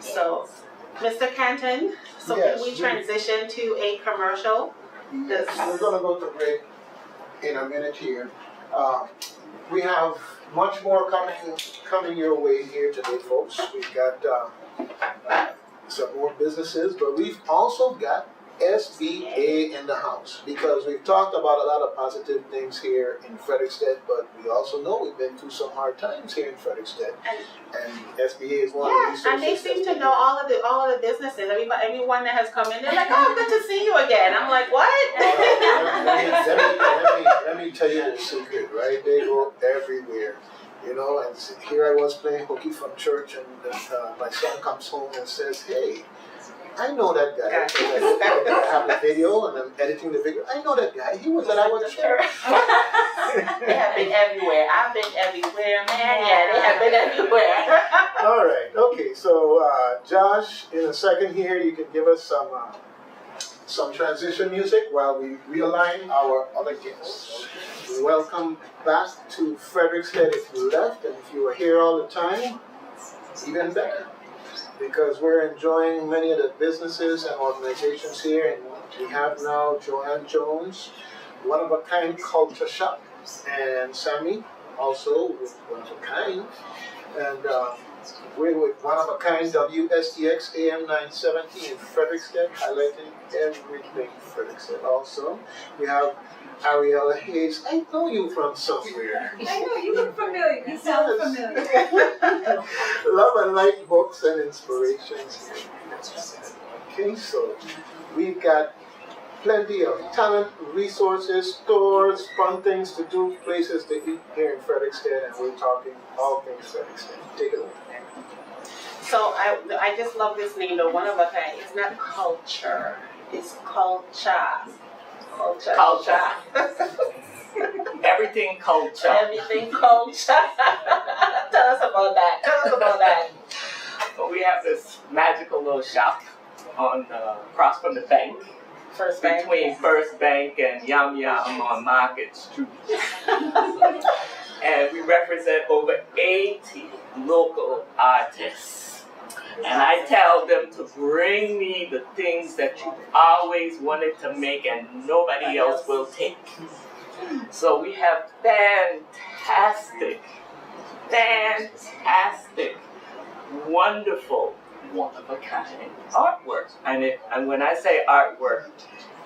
So, Mr. Canton, so Yes, can we transition to a commercial? Yes, we're gonna go to break in a minute here. We have much more coming your way here today, folks. We've got some more businesses, but we've also got SBA in the house, because we've talked about a lot of positive things here in Frederiksted, but we also know we've been through some hard times here in Frederiksted, and SBA is one of the Yeah, resources. and they seem to know all of the businesses. Everyone that has come in, they're like, "Oh, good to see you again." I'm like, "What?" let me tell you the secret, right? They go everywhere. You know, and here I was playing hooky from church, and my son comes home and says, "Hey, I know that guy. I have the video and I'm editing the video. I know that guy. He was at our church. They have been everywhere. I've been everywhere, man. Yeah, they have been everywhere. All right. Okay. So, Josh, in a second here, you can give us some transition music while we realign our other guests. Welcome back to Fredriksted if you left, and if you were here all the time, even better. Because we're enjoying many of the businesses and organizations here, and we have now Joann Jones, one of a kind culture shop, and Sammy, also with one of a kind, and we're with one of a kind WSTX AM 970 in Fredriksted, highlighting everything Fredriksted. Also, we have Ariela Hayes. I know you from somewhere. I know, you look familiar. You sound familiar. Love and light books and inspirations. Okay, so we've got plenty of talent, resources, stores, fun things to do, places to eat here in Fredriksted, and we're talking all things Fredriksted. Take it away. So I just love this name, the one of a kind. It's not culture, it's Kulcha. Culture. Everything culture. Everything culture. Tell us about that. Well, we have this magical little shop on across from the bank. First Bank. Between First Bank and Yum Yum on Market Street. And we represent over 80 local artists. And I tell them to bring me the things that you've always wanted to make and nobody else will take. So we have fantastic, wonderful, one-of-a-kind artwork. And when I say artwork,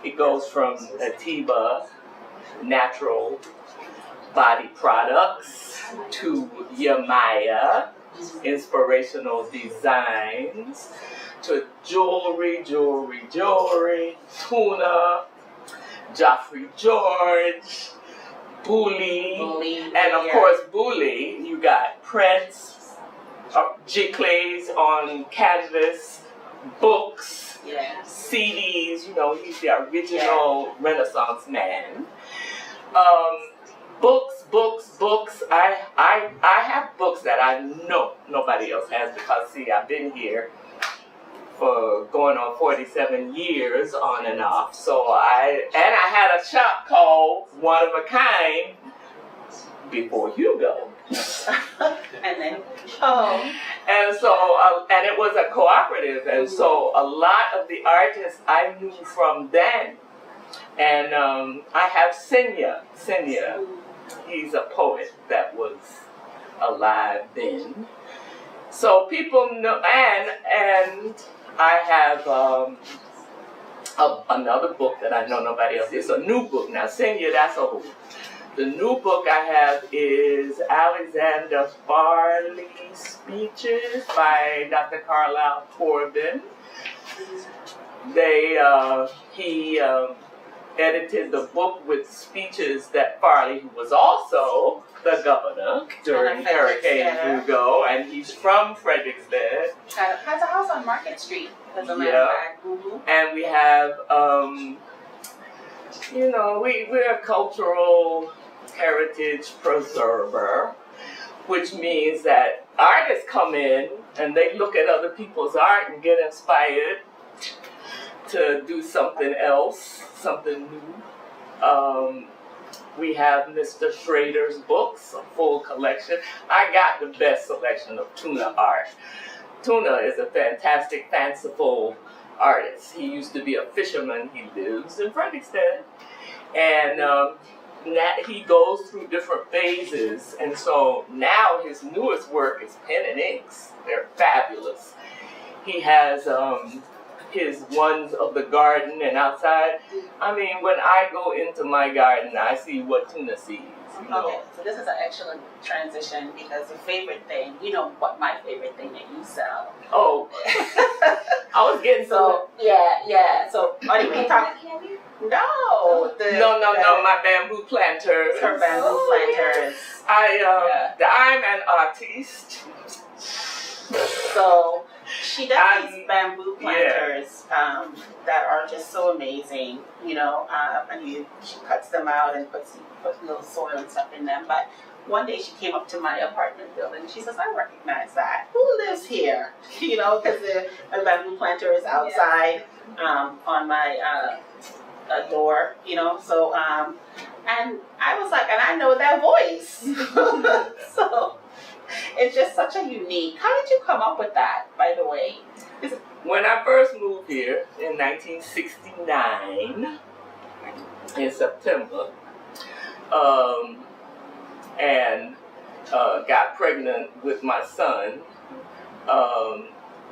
it goes from Atiba natural body products to Yamaya inspirational designs to jewelry, tuna, Joffrey George, Bully, and of course Bully, you got prints, giclées on canvas, books, CDs, you know, he's the original Renaissance man. Books. I have books that I know nobody else has because, see, I've been here for going on 47 years on and off. So I had a shop called One of a Kind before Hugo. And then, And so, and it was a cooperative, and so a lot of the artists I knew from then. And I have Senya. He's a poet that was alive then. So people know, and I have another book that I know nobody else. It's a new book now. Senya, that's a whole. The new book I have is Alexander Farley's Speeches by Dr. Carlisle Corbin. He edited the book with speeches that Farley, who was also the governor during Hurricane Hugo, and he's from Fredriksted. Has a house on Market Street, as a matter of fact. And we have, we're a cultural heritage preserver, which means that artists come in and they look at other people's art and get inspired to do something else, something new. We have Mr. Schrader's books, a full collection. I got the best selection of Tuna art. Tuna is a fantastic, fanciful artist. He used to be a fisherman. He lives in Frederiksted. And he goes through different phases. And so now his newest work is pen and inks. They're fabulous. He has his ones of the garden and outside. I mean, when I go into my garden, I see what Tuna sees. You know? Okay, so this is an excellent transition because the favorite thing, you know what my favorite thing that you sell. Oh, I was getting so yeah. So anyway, No, my bamboo planters. Her bamboo planters. I'm an artiste. So She does these bamboo planters that are just so amazing, you know, and she cuts them out and puts a little soil and stuff in them. But one day she came up to my apartment building and she says, I recognize that. Who lives here? You know, because the bamboo planter is outside on my door, you know, so, and I was like, and I know that voice. So it's just such a unique. How did you come up with that, by the way? When I first moved here in 1969, in September, and got pregnant with my son,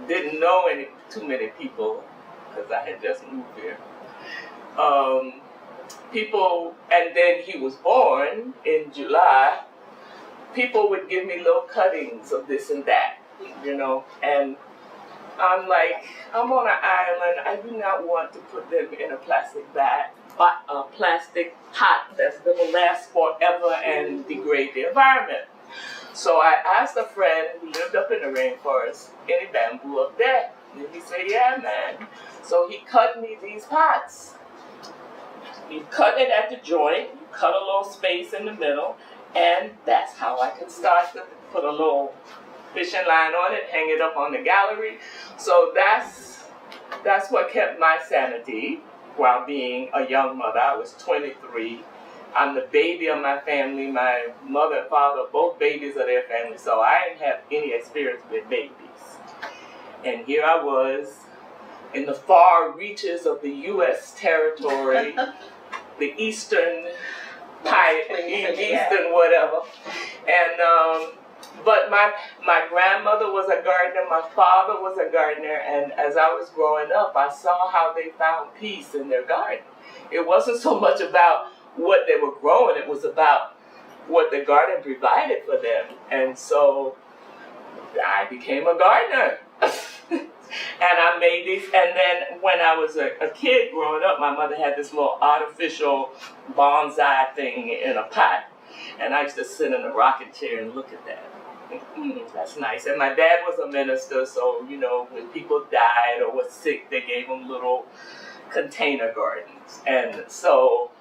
didn't know too many people because I had just moved here. People, and then he was born in July. People would give me little cuttings of this and that, you know, and I'm like, I'm on an island. I do not want to put them in a plastic bag, but a plastic pot that's going to last forever and degrade the environment. So I asked a friend who lived up in the rainforest, any bamboo up there? And he said, yeah, man. So he cut me these pots. You cut it at the joint, you cut a little space in the middle, and that's how I could start to put a little fishing line on it, hang it up on the gallery. So that's what kept my sanity while being a young mother. I was 23. I'm the baby of my family. My mother and father are both babies of their family, so I didn't have any experience with babies. And here I was in the far reaches of the U.S. territory, the eastern whatever. And but my grandmother was a gardener, my father was a gardener, and as I was growing up, I saw how they found peace in their garden. It wasn't so much about what they were growing, it was about what the garden provided for them. And so I became a gardener. And I made these, and then when I was a kid growing up, my mother had this little artificial bonsai thing in a pot. And I used to sit in a rocking chair and look at that. That's nice. And my dad was a minister, so, you know, when people died or was sick, they gave them little container gardens. And so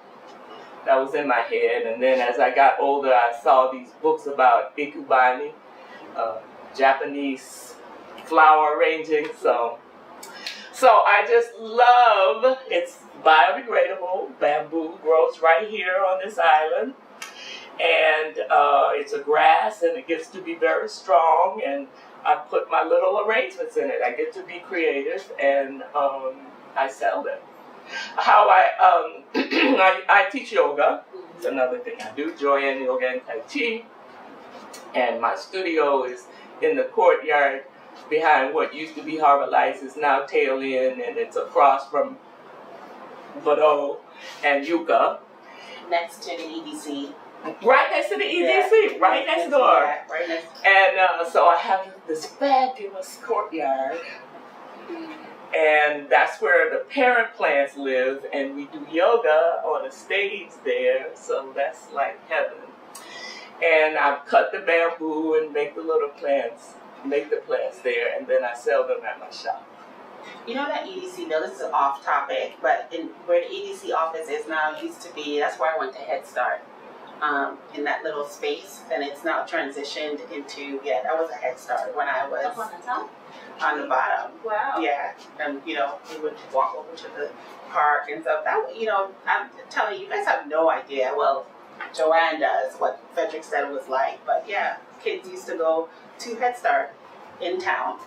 that was in my head. And then as I got older, I saw these books about ikebani, Japanese flower arranging. So I just love, it's biodegradable. Bamboo grows right here on this island. And it's a grass, and it gets to be very strong, and I put my little arrangements in it. I get to be creative, and I sell them. How I teach yoga. It's another thing I do, Joann yoga and Tai Chi. And my studio is in the courtyard behind what used to be Harbor Lights, is now Tail Inn, and it's across from Vado and Yucca. Next to the EDC. Right next to the EDC, right next door. Yeah, right next. And so I have this fabulous courtyard, and that's where the parent plants live, and we do yoga on a stage there, so that's like heaven. And I cut the bamboo and make the little plants, make the plants there, and then I sell them at my shop. You know that EDC, though, this is off topic, but where the EDC office is now used to be, that's where I went to Head Start. In that little space, and it's now transitioned into, that was a Head Start when I was Up on the top? on the bottom. Wow. Yeah, and you know, we would walk over to the park and stuff. That, you know, I'm telling you, you guys have no idea. Well, Joann does what Fredriksted was like, but yeah, kids used to go to Head Start in town.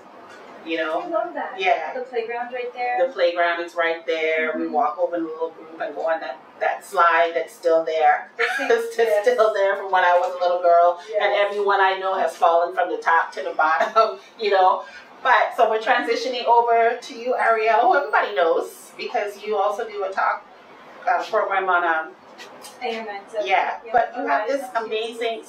You know? I love that. Yeah. The playground right there. The playground is right there. We walk over in a little group and go on that slide that's still there. It's still there from when I was a little girl. Yes. And everyone I know has fallen from the top to the bottom, you know. But so we're transitioning over to you, Ariela, who everybody knows because you also do a talk program on AMN. but you have this amazing,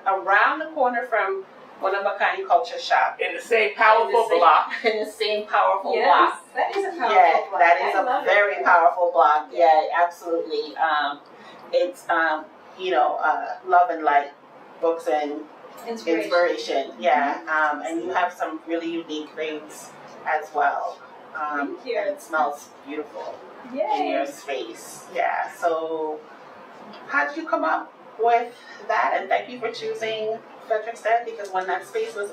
around the corner from One of a Kind Culture Shop. In the same powerful block. In the same powerful Yes, block. that is a powerful Yeah, block. that is I love a very it. powerful block. Yeah, absolutely. It's, love and light books and inspiration. Yeah, and you have some really unique things as well. Thank you. And it smells beautiful in Yay! your space. Yeah. So, how did you come up with that? And thank you for choosing Fredriksted, because when that space was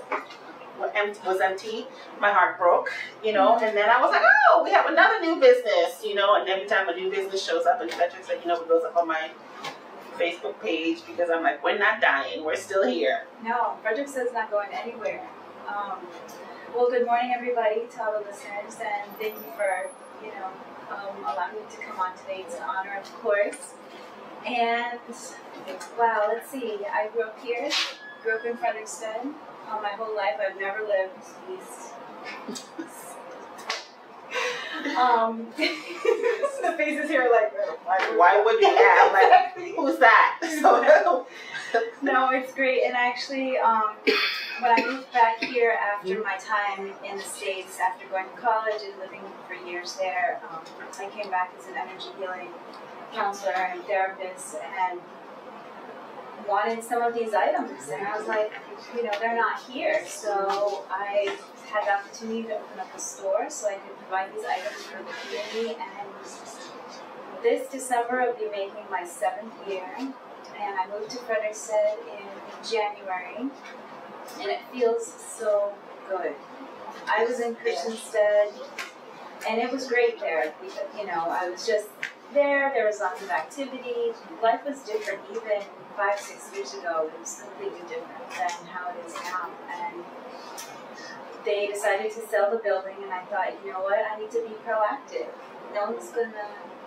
empty, my heart broke, you know. And then I was like, oh, we have another new business, you know. And every time a new business shows up in Fredriksted, you know, it goes up on my Facebook page, because I'm like, we're not dying, we're still here. No, Fredericksted's not going anywhere. Well, good morning, everybody, to all the listeners, and thank you for, allowing me to come on today. It's an honor, of course. And, wow, let's see. I grew up here, grew up in Frederiksted. My whole life, I've never lived east. The faces here are like, Why would you ask? Like, who's that? So, no, it's great. And actually, when I moved back here after my time in the States, after going to college and living for years there, I came back as an energy healing counselor and therapist and wanted some of these items. And I was like, they're not here. So I had the opportunity to open up a store so I could provide these items for the community. And this December, I'll be making my 7th year. And I moved to Frederiksted in January. And it feels so good. I was in Christiansted, and it was great there. Because, I was just there. There was lots of activity. Life was different even 5-6 years ago. It was completely different than how it is now. And they decided to sell the building, and I thought, you know what, I need to be proactive. No one's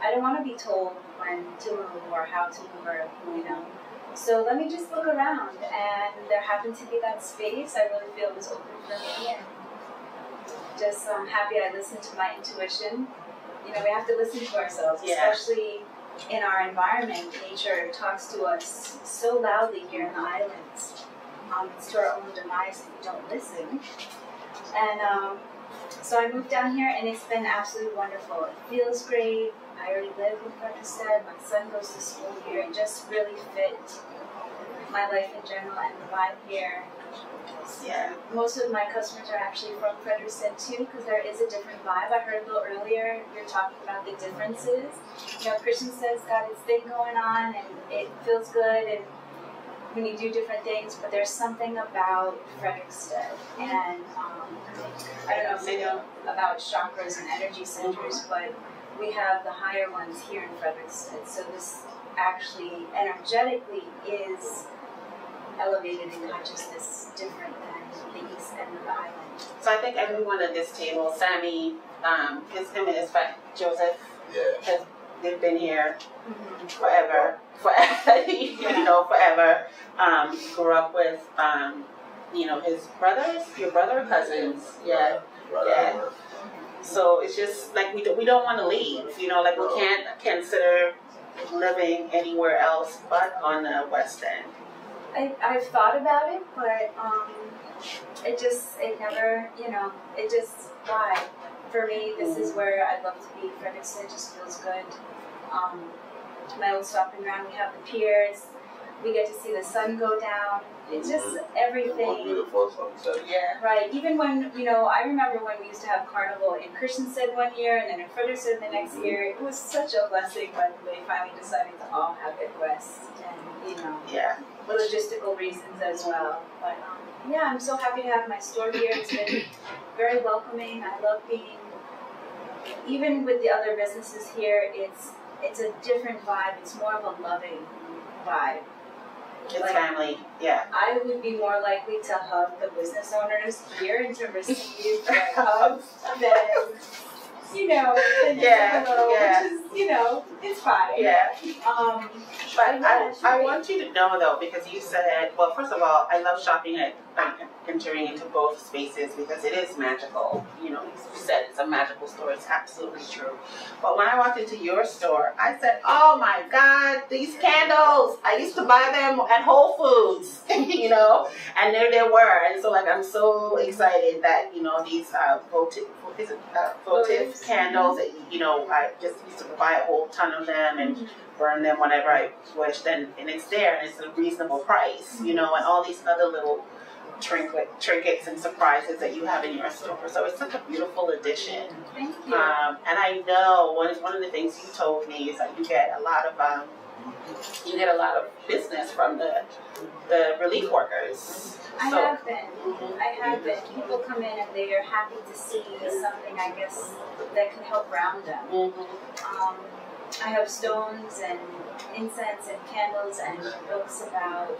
I don't want to be told when to move or how to move or, So let me just look around, and there happened to be that space. I really feel it was open for me, and just I'm happy I listened to my intuition. We have to listen to ourselves, especially in our environment. Nature talks to us so loudly here in the islands. It's to our own demise if we don't listen. And so I moved down here, and it's been absolutely wonderful. It feels great. I already live in Frederiksted. My son goes to school here. It just really fit my life in general and the vibe here. yeah. Most of my customers are actually from Frederiksted too, because there is a different vibe. I heard a little earlier you're talking about the differences. Christiansted's got its thing going on, and it feels good, and when you do different things, but there's something about Frederiksted, and I don't know if you know about chakras and energy centers, but we have the higher ones here in Frederiksted, so this actually energetically is elevated in consciousness different than the east end of the island. So I think everyone at this table, Sammy, him and his friend Joseph, they've been here forever. Forever. Grew up with, his brothers, your brother or cousins, yeah. So it's just like we don't want to leave, we can't consider living anywhere else but on the West End. I've thought about it, but why? For me, this is where I'd love to be. Fredriksted just feels good. My old stomping ground, we have the piers, we get to see the sun go down. It's just everything. Yeah. Right. Even when, I remember when we used to have carnival in Christiansted one year and then in Frederiksted the next year. It was such a blessing when they finally decided to all have it west, and, for logistical reasons as well. But, I'm so happy to have my store here. It's been very welcoming. I love being, even with the other businesses here, it's a different vibe. It's more of a loving vibe. It's family, yeah. I would be more likely to hug the business owners here and to receive hugs than, which is, it's fine. Yeah. But I want you to know though, because you said, well, first of all, I love shopping at entering into both spaces because it is magical. You said it's a magical store. It's absolutely true. But when I walked into your store, I said, oh my God, these candles. I used to buy them at Whole Foods, and there they were. And so I'm so excited that, these votive candles that, I just used to buy a whole ton of them and burn them whenever I wished, and it's there, and it's a reasonable price, and all these other little trinkets and surprises that you have in your store. So it's such a beautiful addition. Thank you. And I know one of the things you told me is that you get a lot of business from the relief workers. I have been. People come in and they are happy to see something, I guess, that can help ground them. I have stones and incense and candles and books about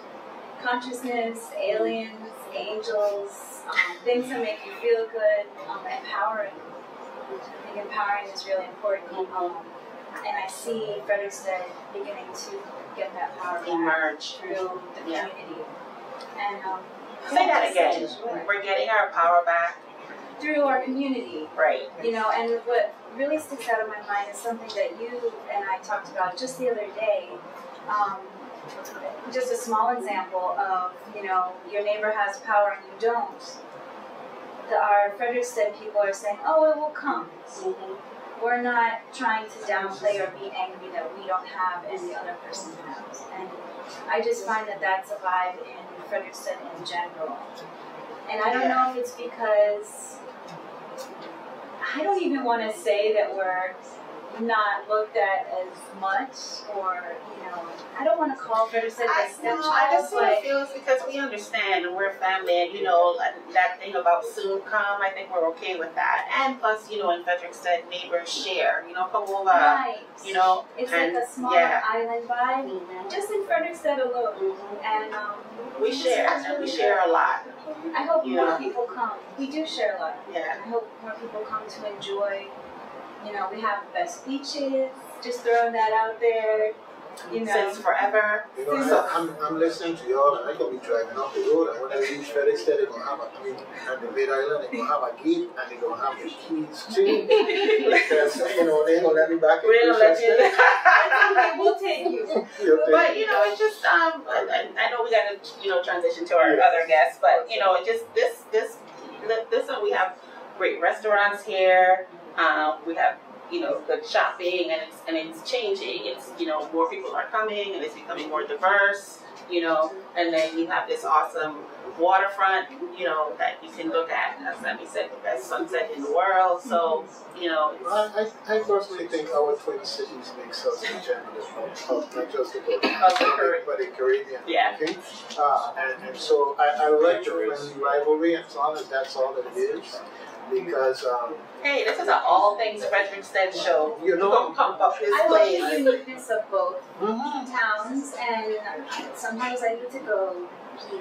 consciousness, aliens, angels, things that make you feel good, empowering. I think empowering is really important. And I see Fredriksted beginning to get that power back Emerge through the community. And say that again. We're getting our power back through our community. Right. You know, and what really sticks out of my mind is something that you and I talked about just the other day. Just a small example of, you know, your neighbor has power and you don't. Our Fredriksted people are saying, oh, it will come. We're not trying to downplay or be angry that we don't have and the other person has. And I just find that that's a vibe in Fredriksted in general. And I don't know if it's because I don't even want to say that we're not looked at as much, or, you know, I don't want to call Fredriksted a stepchild. I just sort of feel it's because we understand and we're family, and, you know, that thing about soon come, I think we're okay with that. And plus, you know, in Frederiksted, neighbors share, you know, come over, Right. you know. It's and, like a smaller island vibe, just in Frederiksted alone. And we share, and we share a lot. I hope Yeah. more people come. We do share a lot. Yeah. I hope more people come to enjoy. You know, we have the best beaches. Just throwing that out there. You know, Since forever. You know, I'm listening to y'all, and I'm going to be driving off the road, and when I reach Frederiksted, they're going to have at the mid-island, they're going to have a gate, and they're going to have the keys too. Because, you know, they ain't going to let me back in Frederiksted. okay, we'll take you. But, you know, it's just, I know we got to, you know, transition to our other guests, but, you know, it just, this one, we have great restaurants here. We have, you know, good shopping, and it's changing. It's, you know, more people are coming, and it's becoming more diverse, you know. And then you have this awesome waterfront, you know, that you can look at. As Sammy said, the best sunset in the world. So, you know. I personally think our twin cities makes us in general, not just the but the Caribbean. Yeah. Okay? And so I like the friendly rivalry, as long as that's all that it is. Because hey, this is an all things Fredriksted show. You know, don't pump up this I place. love the uniqueness of both towns, and sometimes I need to go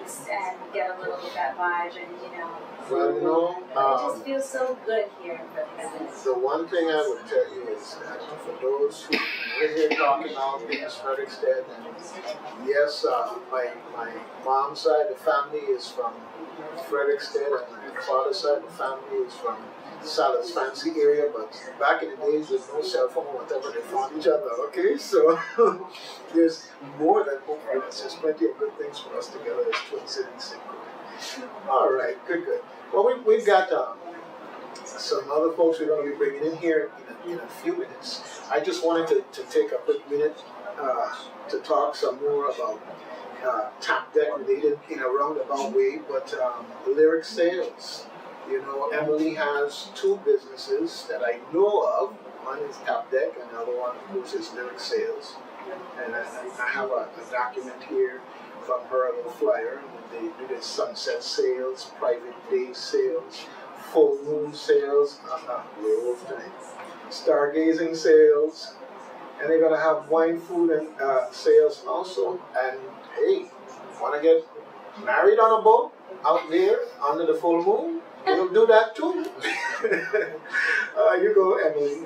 east and get a little of that vibe, and you know. well, you know, it just feels so good here in Fredriksted. the one thing I would tell you is that for those who we're here talking all things Frederiksted, and yes, my mom's side of the family is from Frederiksted, and my father's side of the family is from Salah's fancy area, but back in the days with no cell phone or whatever, they found each other, okay? So there's more than hopefulness. There's plenty of good things for us together as twin cities. All right, good. Well, we've got some other folks we're going to be bringing in here in a few minutes. I just wanted to take a quick minute to talk some more about Top Deck related in a roundabout way, but lyric sales. You know, Emily has two businesses that I know of. One is Top Deck, and the other one, of course, is Lyric Sales. And I have a document here from her, a little flyer. They do their sunset sales, private day sales, full moon sales, werewolf tonight, stargazing sales, and they're going to have wine, food, and sales also. And hey, want to get married on a boat out there under the full moon? We'll do that too. You go, Emily.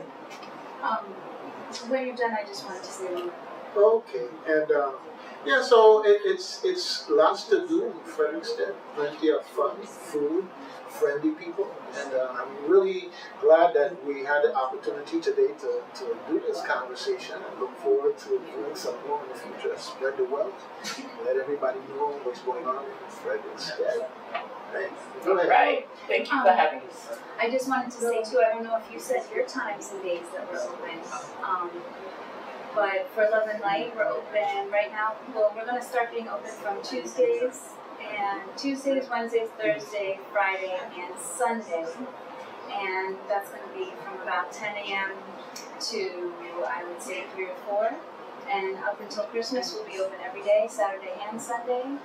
When you're done, I just wanted to say Okay, and yeah, so it's lots to do in Frederiksted. Plenty of fun, food, friendly people, and I'm really glad that we had the opportunity today to do this conversation, and look forward to doing some more in the future. Spread the wealth, let everybody know what's going on in Frederiksted. Right. Thank you for having us. I just wanted to say too, I don't know if you said your times and days that we're open, but for Love and Light, we're open right now. Well, we're going to start being open from Tuesdays and Tuesdays, Wednesdays, Thursday, Friday, and Sunday. And that's going to be from about 10 a.m. to, I would say, 3 or 4. And up until Christmas, we'll be open every day, Saturday and Sunday.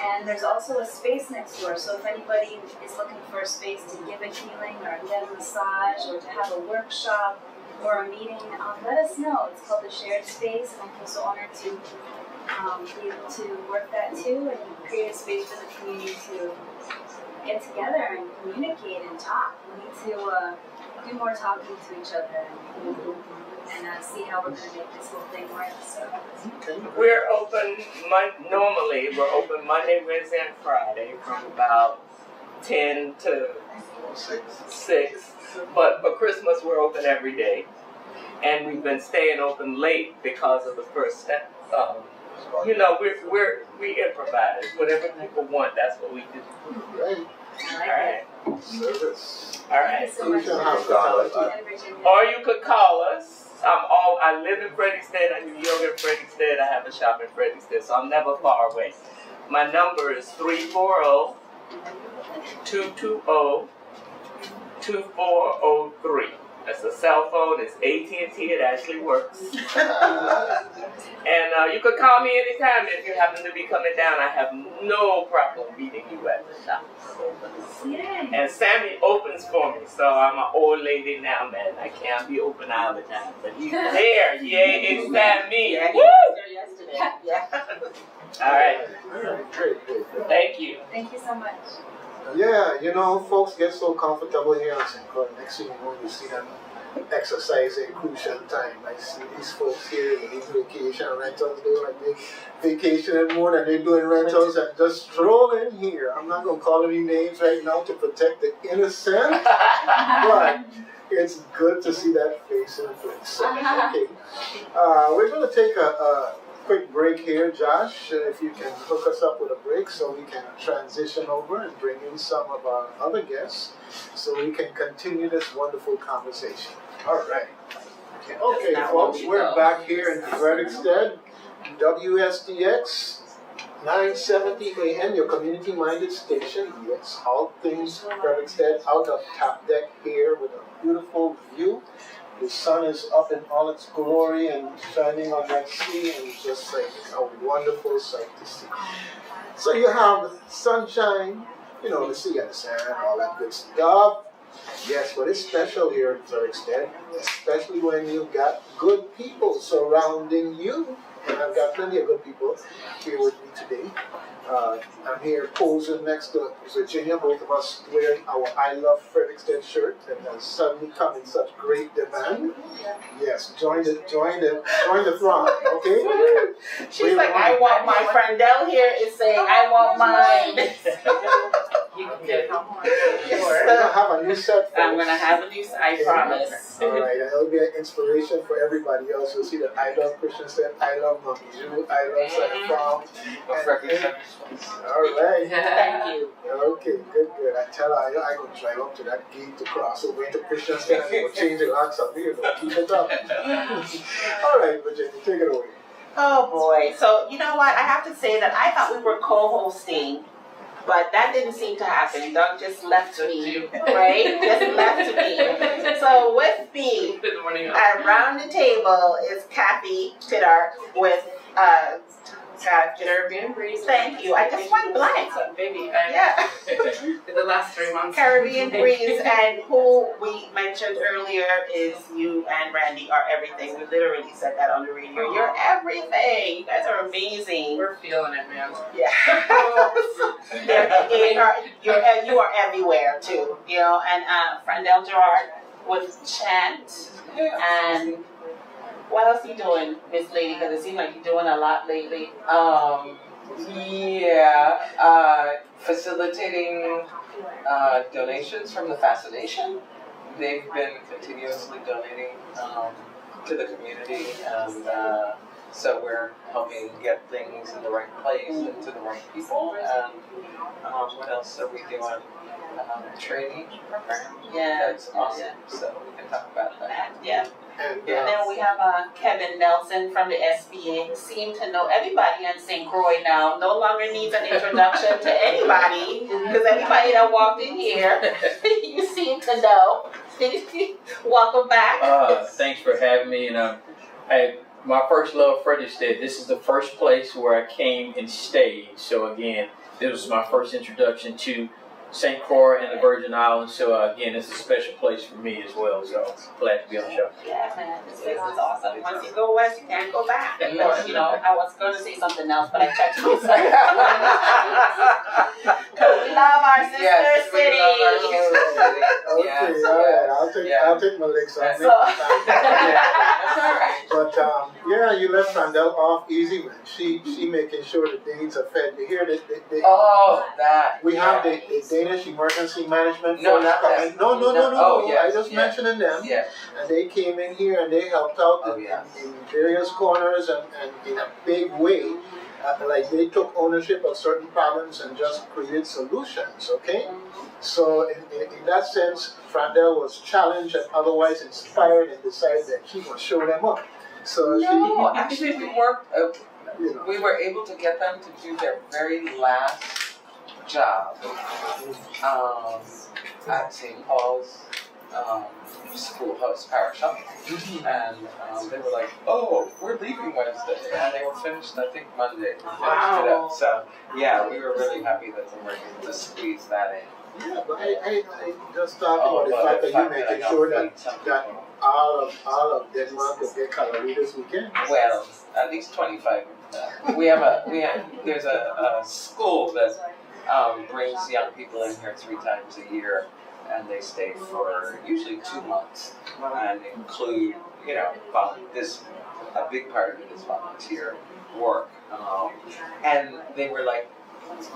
And there's also a space next door, so if anybody is looking for a space to give a healing or get a massage or to have a workshop or a meeting, let us know. It's called the Shared Space, and I'm so honored to be able to work that too and create a space for the community to get together and communicate and talk. We need to do more talking to each other and see how we're going to make this whole thing work. So. We're open, normally we're open Monday, Wednesday, and Friday from about 10 to 6. But for Christmas, we're open every day. And we've been staying open late because of the first step. We improvise. Whatever people want, that's what we do. Right. All right. Service. All right. Kulcha. Or you could call us. I live in Fredriksted. I do yoga in Fredriksted. I have a shop in Fredriksted, so I'm never far away. My number is 340-220-2403. That's a cell phone. It's AT&T. It actually works. And you could call me anytime if you happen to be coming down. I have no problem meeting you at the shop. And Sammy opens for me, so I'm an old lady now, man. I can't be open all the time, but he's there. Yay, it's Sammy. Yeah, he Woo! was there yesterday. Yeah. All right. Great. Thank you. Thank you so much. Yeah, folks get so comfortable here on St. Clair. Next thing you know, you see them exercising crucial time. I see these folks here with these vacation rentals. They like they vacationing more than they're doing rentals and just strolling here. I'm not going to call any names right now to protect the innocent, but it's good to see that face in place. So, okay. We're going to take a quick break here, Josh. If you can hook us up with a break so we can transition over and bring in some of our other guests so we can continue this wonderful conversation. All right. Okay, folks, we're back here in Fredriksted, WSTX 970 AM, your community-minded station. Yes, all things Fredriksted, out of top deck here with a beautiful view. The sun is up in all its glory and shining on that sea, and it's just like a wonderful sight to see. So you have sunshine, the sea and the sand, all that good stuff. Yes, but it's special here in Fredriksted, especially when you've got good people surrounding you. And I've got plenty of good people here with me today. I'm here posing next to Virginia, both of us wearing our I Love Fredriksted shirt that has suddenly come in such great demand. Yes, join the throng, okay? She's like, I want my Frandelle here is saying, I want mine. You can get it. We're gonna have a new set. I'm gonna have a new set, I promise. All right, and it'll be an inspiration for everybody else. You'll see that I love Christian Set, I love Monkey Jew, I love Set From. All right. Thank you. Okay, good. I tell her I go drive up to that gate to cross over into Christian Set and we'll change the locks up here. So keep it up. All right, Virginia, take it away. Oh boy. So you know what? I have to say that I thought we were co-hosting. But that didn't seem to happen. Doug just left me, right? Just left me. So with me, around the table is Kathy Tiddart with Caribbean Breeze. Thank you. I just went blank. Baby, yeah. For the last 3 months. Caribbean Breeze, and who we mentioned earlier is you and Randy are everything. We literally said that on the radio. You're everything. You guys are amazing. We're feeling it, man. Yeah. You are everywhere too, and Frandelle Gerard with Chant, and what else are you doing, Miss Lady? Because it seems like you're doing a lot lately. Facilitating donations from the Fascination. They've been continuously donating to the community, and So we're helping get things in the right place and to the right people. And what else are we doing? Training program. Yeah. That's awesome. So we can talk about that. Yeah. And And then we have Kevin Nelson from the SBA. Seem to know everybody in St. Croix now. No longer needs an introduction to anybody because anybody that walked in here, you seem to know. Welcome back. Thanks for having me. And my first love, Fredriksted. This is the first place where I came and stayed. So again, this was my first introduction to St. Croix and the Virgin Islands. So again, it's a special place for me as well. So glad to be on the show. Yeah, man, this place is awesome. Once you go west, you can't go back. But, you know, I was going to say something else, but I checked myself. Because we love our sister Yes, we city. love our sister city. Okay, Yes, all right. yes. I'll take my licks on So, That's all right. But yeah, you let Frandelle off easy, man. She making sure the Danes are fed. You hear that? Oh, that. We have the Danish Emergency Management No, Force not coming. that. No. Oh, yes, I just yes. mentioning them. Yeah. And they came in here and they helped out Oh, yes. in various corners and in a big way. Like they took ownership of certain problems and just created solutions, okay? So in that sense, Frandelle was challenged and otherwise inspired and decided that she would show them up. So No, actually we worked, you know. we were able to get them to do their very last job at St. Paul's Schoolhouse Power Shop. And they were like, oh, we're leaving Wednesday. And they were finished, I think, Monday. We finished it up. So, yeah, we were really happy that they were able to squeeze that in. Yeah, but I just talking about the fact that you making sure that all of Denmark will get calorie this weekend. Well, at least 25. There's a school that brings young people in here 3 times a year, and they stay for usually 2 months, and include, a big part of it is volunteer work. And they were like,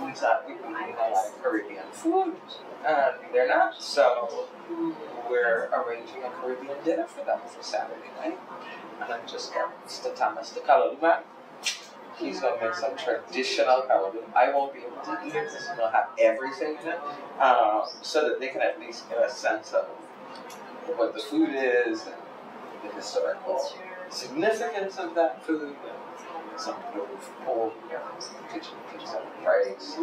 we thought we could eat a lot of Caribbean food, and they're not, so we're arranging a Caribbean dinner for them for Saturday night. And I just got Mr. Thomas the Kalaluma. He's going to make some traditional Kalaluma. I won't be able to eat it because it'll have everything in it, so that they can at least get a sense of what the food is and the historical significance of that food. And some old kitchen rice,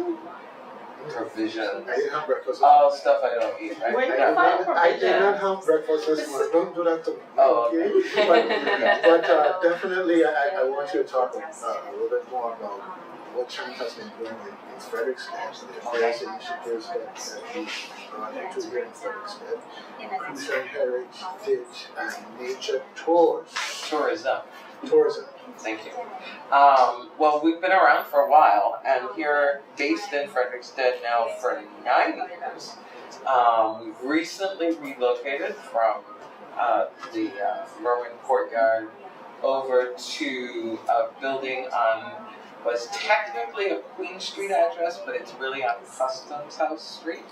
provisions, I didn't have breakfast. all stuff I don't eat. Right? Where you Yeah. find I did not have breakfast this morning. Don't do that to me. Oh, okay? But definitely, I want you to talk a little bit more about what Trent has been doing in Frederiksted, the various initiatives that he's brought into here in Frederiksted, Cruzan Heritage and Nature Tours. Tourism. Thank you. Well, we've been around for a while, and here, based in Frederiksted now for 9 years. We've recently relocated from the Merwin Courtyard over to a building on was technically a Queen Street address, but it's really on Customs House Street.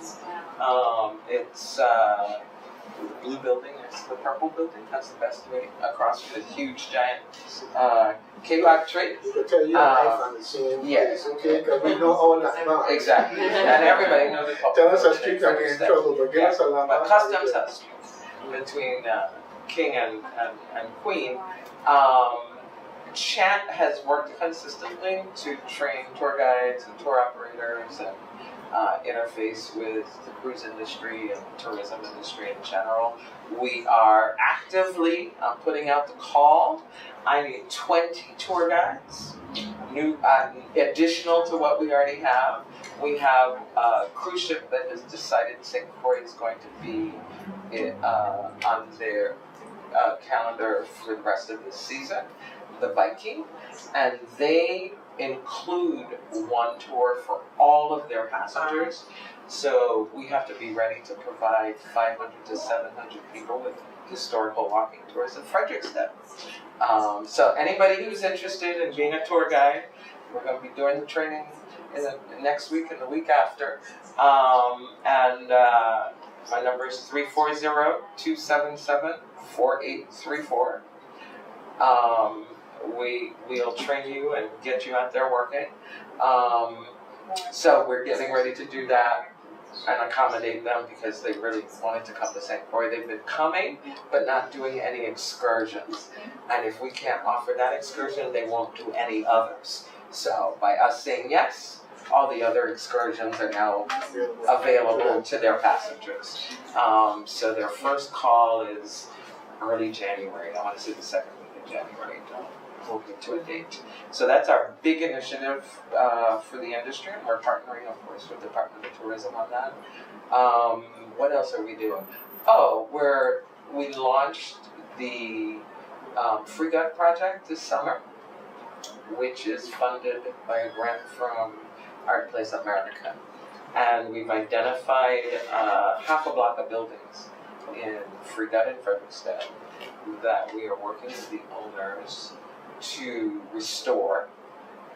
It's the blue building, it's the purple building, that's the best way, across from the huge giant K-Lock tree. You can tell your life on the same Yes. place, okay? Because we know all that now. Exactly, and everybody knows the public. Tell us a street that we're in trouble, but give us a lot But Customs House between King and Queen. Chant has worked consistently to train tour guides and tour operators and interface with the cruise industry and tourism industry in general. We are actively putting out the call. I need 20 tour guides, new, additional to what we already have. We have a cruise ship that has decided St. Croix is going to be on their calendar for the rest of the season, the Viking, and they include one tour for all of their passengers. So we have to be ready to provide 500 to 700 people with historical walking tours in Fredriksted. So anybody who's interested in being a tour guide, we're going to be doing the training in the next week and the week after. My number is 340-277-4834. we'll train you and get you out there working. So we're getting ready to do that and accommodate them because they really wanted to come to St. Croix. They've been coming, but not doing any excursions. And if we can't offer that excursion, they won't do any others. So by us saying yes, all the other excursions are now available to their passengers. So their first call is early January. I want to say the second week of January. We'll get to a date. So that's our big initiative for the industry. We're partnering, of course, with the Department of Tourism on that. What else are we doing? Oh, we launched the Free Gut Project this summer, which is funded by a grant from Art Place America. And we've identified half a block of buildings in Free Gut and Fredriksted that we are working with the owners to restore,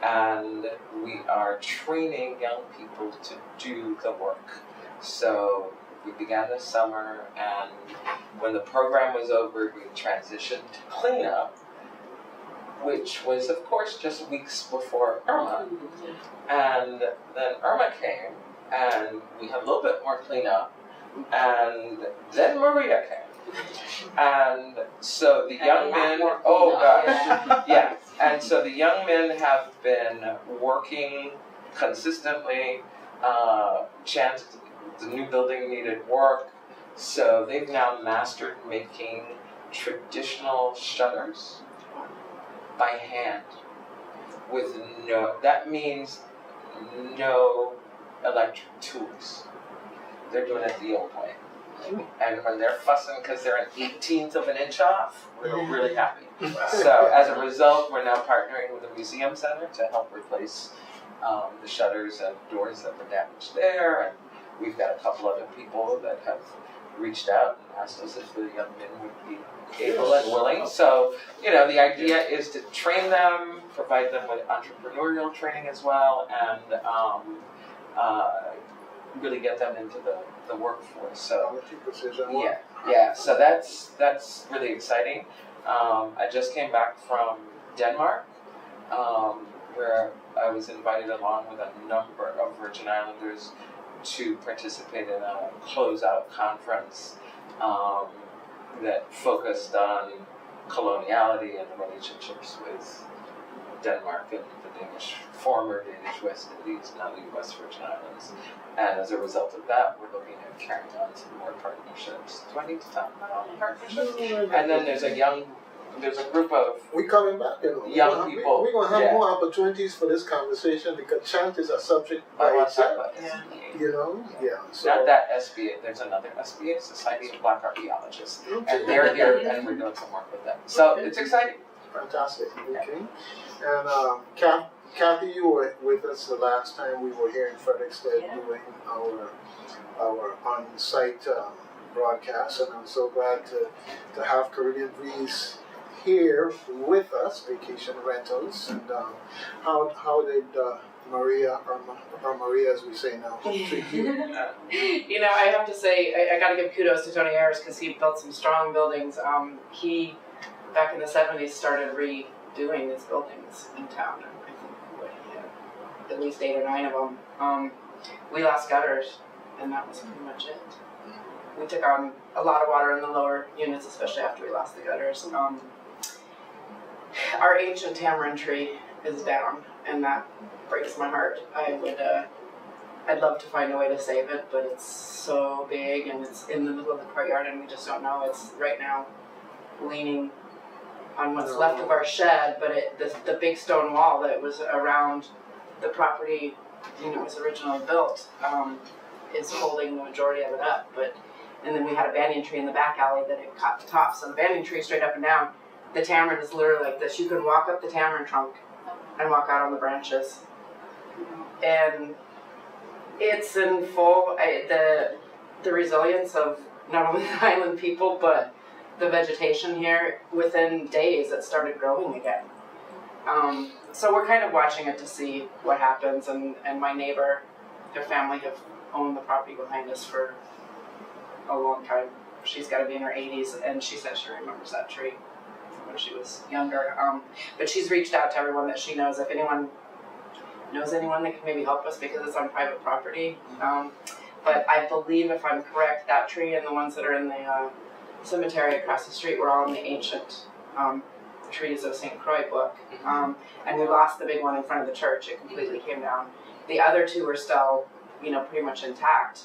and we are training young people to do the work. So we began this summer, and when the program was over, we transitioned to cleanup, which was, of course, just weeks before Irma. And then Irma came, and we had a little bit more cleanup, and then Maria came. And so the young men, yeah. And so the young men have been working consistently. The new building needed work, so they've now mastered making traditional shutters by hand with that means no electric tools. They're doing it the old way. And when they're fussing because they're an 1/18 of an inch off, we're really happy. So as a result, we're now partnering with the museum center to help replace the shutters and doors that were damaged there. And we've got a couple other people that have reached out and asked us if the young men would be able and willing. So, the idea is to train them, provide them with entrepreneurial training as well, and really get them into the workforce. So so that's really exciting. I just came back from Denmark, where I was invited along with a number of Virgin Islanders to participate in a closeout conference that focused on coloniality and the relationships with Denmark and the former Danish West Indies, now the West Virgin Islands. And as a result of that, we're looking at carrying on some more partnerships. Do I need to talk about all the partnerships? And then there's a group of we coming back, young people. We're going to have more opportunities for this conversation because chant is a subject by itself. So not that SBA, there's another SBA, Society of Black Archaeologists. And they're here and we're doing some work with them. So it's exciting. Fantastic. Okay. And Kathy, you were with us the last time we were here in Frederiksted doing our on-site broadcast, and I'm so glad to have Caribbean Breeze here with us, Vacation Rentals. And how did Maria, or Maria as we say now, treat you? I have to say, I got to give kudos to Tony Ayers because he built some strong buildings. He, back in the 70s, started redoing his buildings in town. I think he had at least 8 or 9 of them. We lost gutters, and that was pretty much it. We took on a lot of water in the lower units, especially after we lost the gutters. Our ancient tamarind tree is down, and that breaks my heart. I'd love to find a way to save it, but it's so big and it's in the middle of the courtyard, and we just don't know. It's right now leaning on what's left of our shed, but the big stone wall that was around the property, was originally built, is holding the majority of it up. And then we had a banyan tree in the back alley that had caught the top. So the banyan tree straight up and down, the tamarind is literally like this. You could walk up the tamarind trunk and walk out on the branches. And it's in full, the resilience of not only the island people, but the vegetation here, within days it started growing again. So we're kind of watching it to see what happens, and my neighbor, their family have owned the property behind us for a long time. She's got to be in her 80s, and she said she remembers that tree from when she was younger. But she's reached out to everyone that she knows. If anyone knows anyone that can maybe help us, because it's on private property. But I believe, if I'm correct, that tree and the ones that are in the cemetery across the street were all in the ancient trees of St. Croix book. And we lost the big one in front of the church. It completely came down. The other two are still, pretty much intact.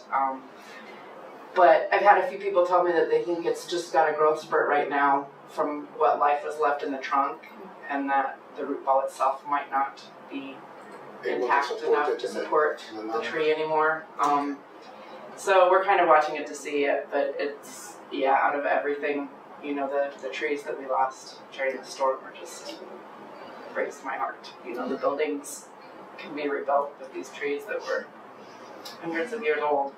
But I've had a few people tell me that they think it's just got a growth spurt right now from what life was left in the trunk, and that the root ball itself might not be intact enough to support the tree anymore. So we're kind of watching it to see it, but it's, out of everything, the trees that we lost during the storm were just, breaks my heart. The buildings can be rebuilt with these trees that were hundreds of years old.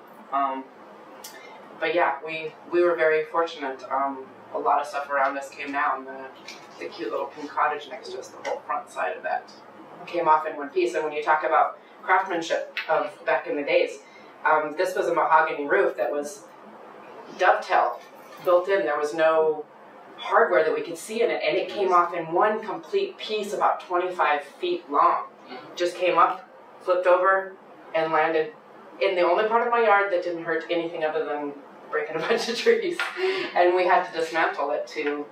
But yeah, we were very fortunate. A lot of stuff around us came down. The cute little pink cottage next to us, the whole front side of that came off in one piece. And when you talk about craftsmanship of back in the days, this was a mahogany roof that was dovetailed, built in. There was no hardware that we could see in it, and it came off in one complete piece about 25 feet long. Just came up, flipped over, and landed in the only part of my yard that didn't hurt anything other than breaking a bunch of trees. And we had to dismantle it to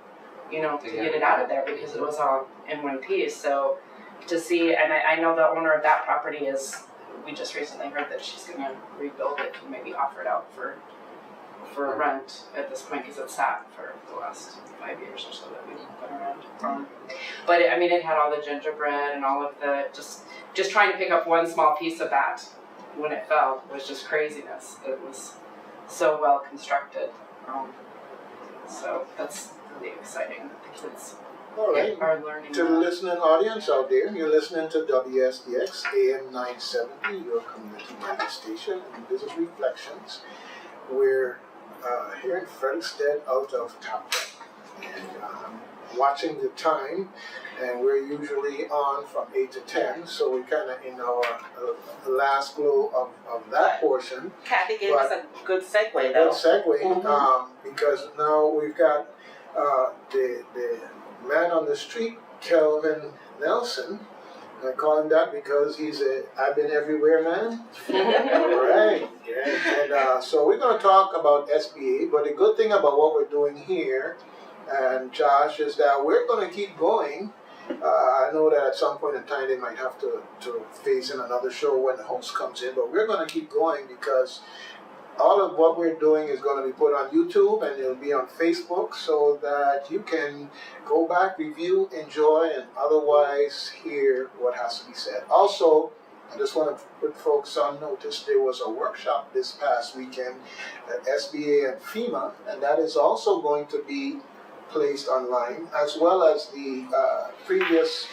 get it out of there because it was all in one piece. So to see, and I know the owner of that property we just recently heard that she's going to rebuild it and maybe offer it out for rent at this point, because it's sat for the last 5 years or so that we've been around. But it had all the gingerbread and all of the, just trying to pick up one small piece of that when it fell was just craziness. It was so well constructed. So that's really exciting that the kids All right. are learning. To the listening audience out there, you're listening to WSTX AM 970, your community radio station, and this is Reflections. We're here in Fredriksted out of Top and watching the time, and we're usually on from 8 to 10, so we're kind of in our last glow of that portion. Kathy gave us a good segue, though. Good segue, because now we've got the man on the street, Kelvin Nelson. I call him that because he's a I've been everywhere man. All right. Yeah. And so we're going to talk about SBA, but the good thing about what we're doing here, and Josh, is that we're going to keep going. I know that at some point in time they might have to phase in another show when the host comes in, but we're going to keep going because all of what we're doing is going to be put on YouTube and it'll be on Facebook so that you can go back, review, enjoy, and otherwise hear what has to be said. Also, I just want to put folks on notice there was a workshop this past weekend at SBA and FEMA, and that is also going to be placed online, as well as the previous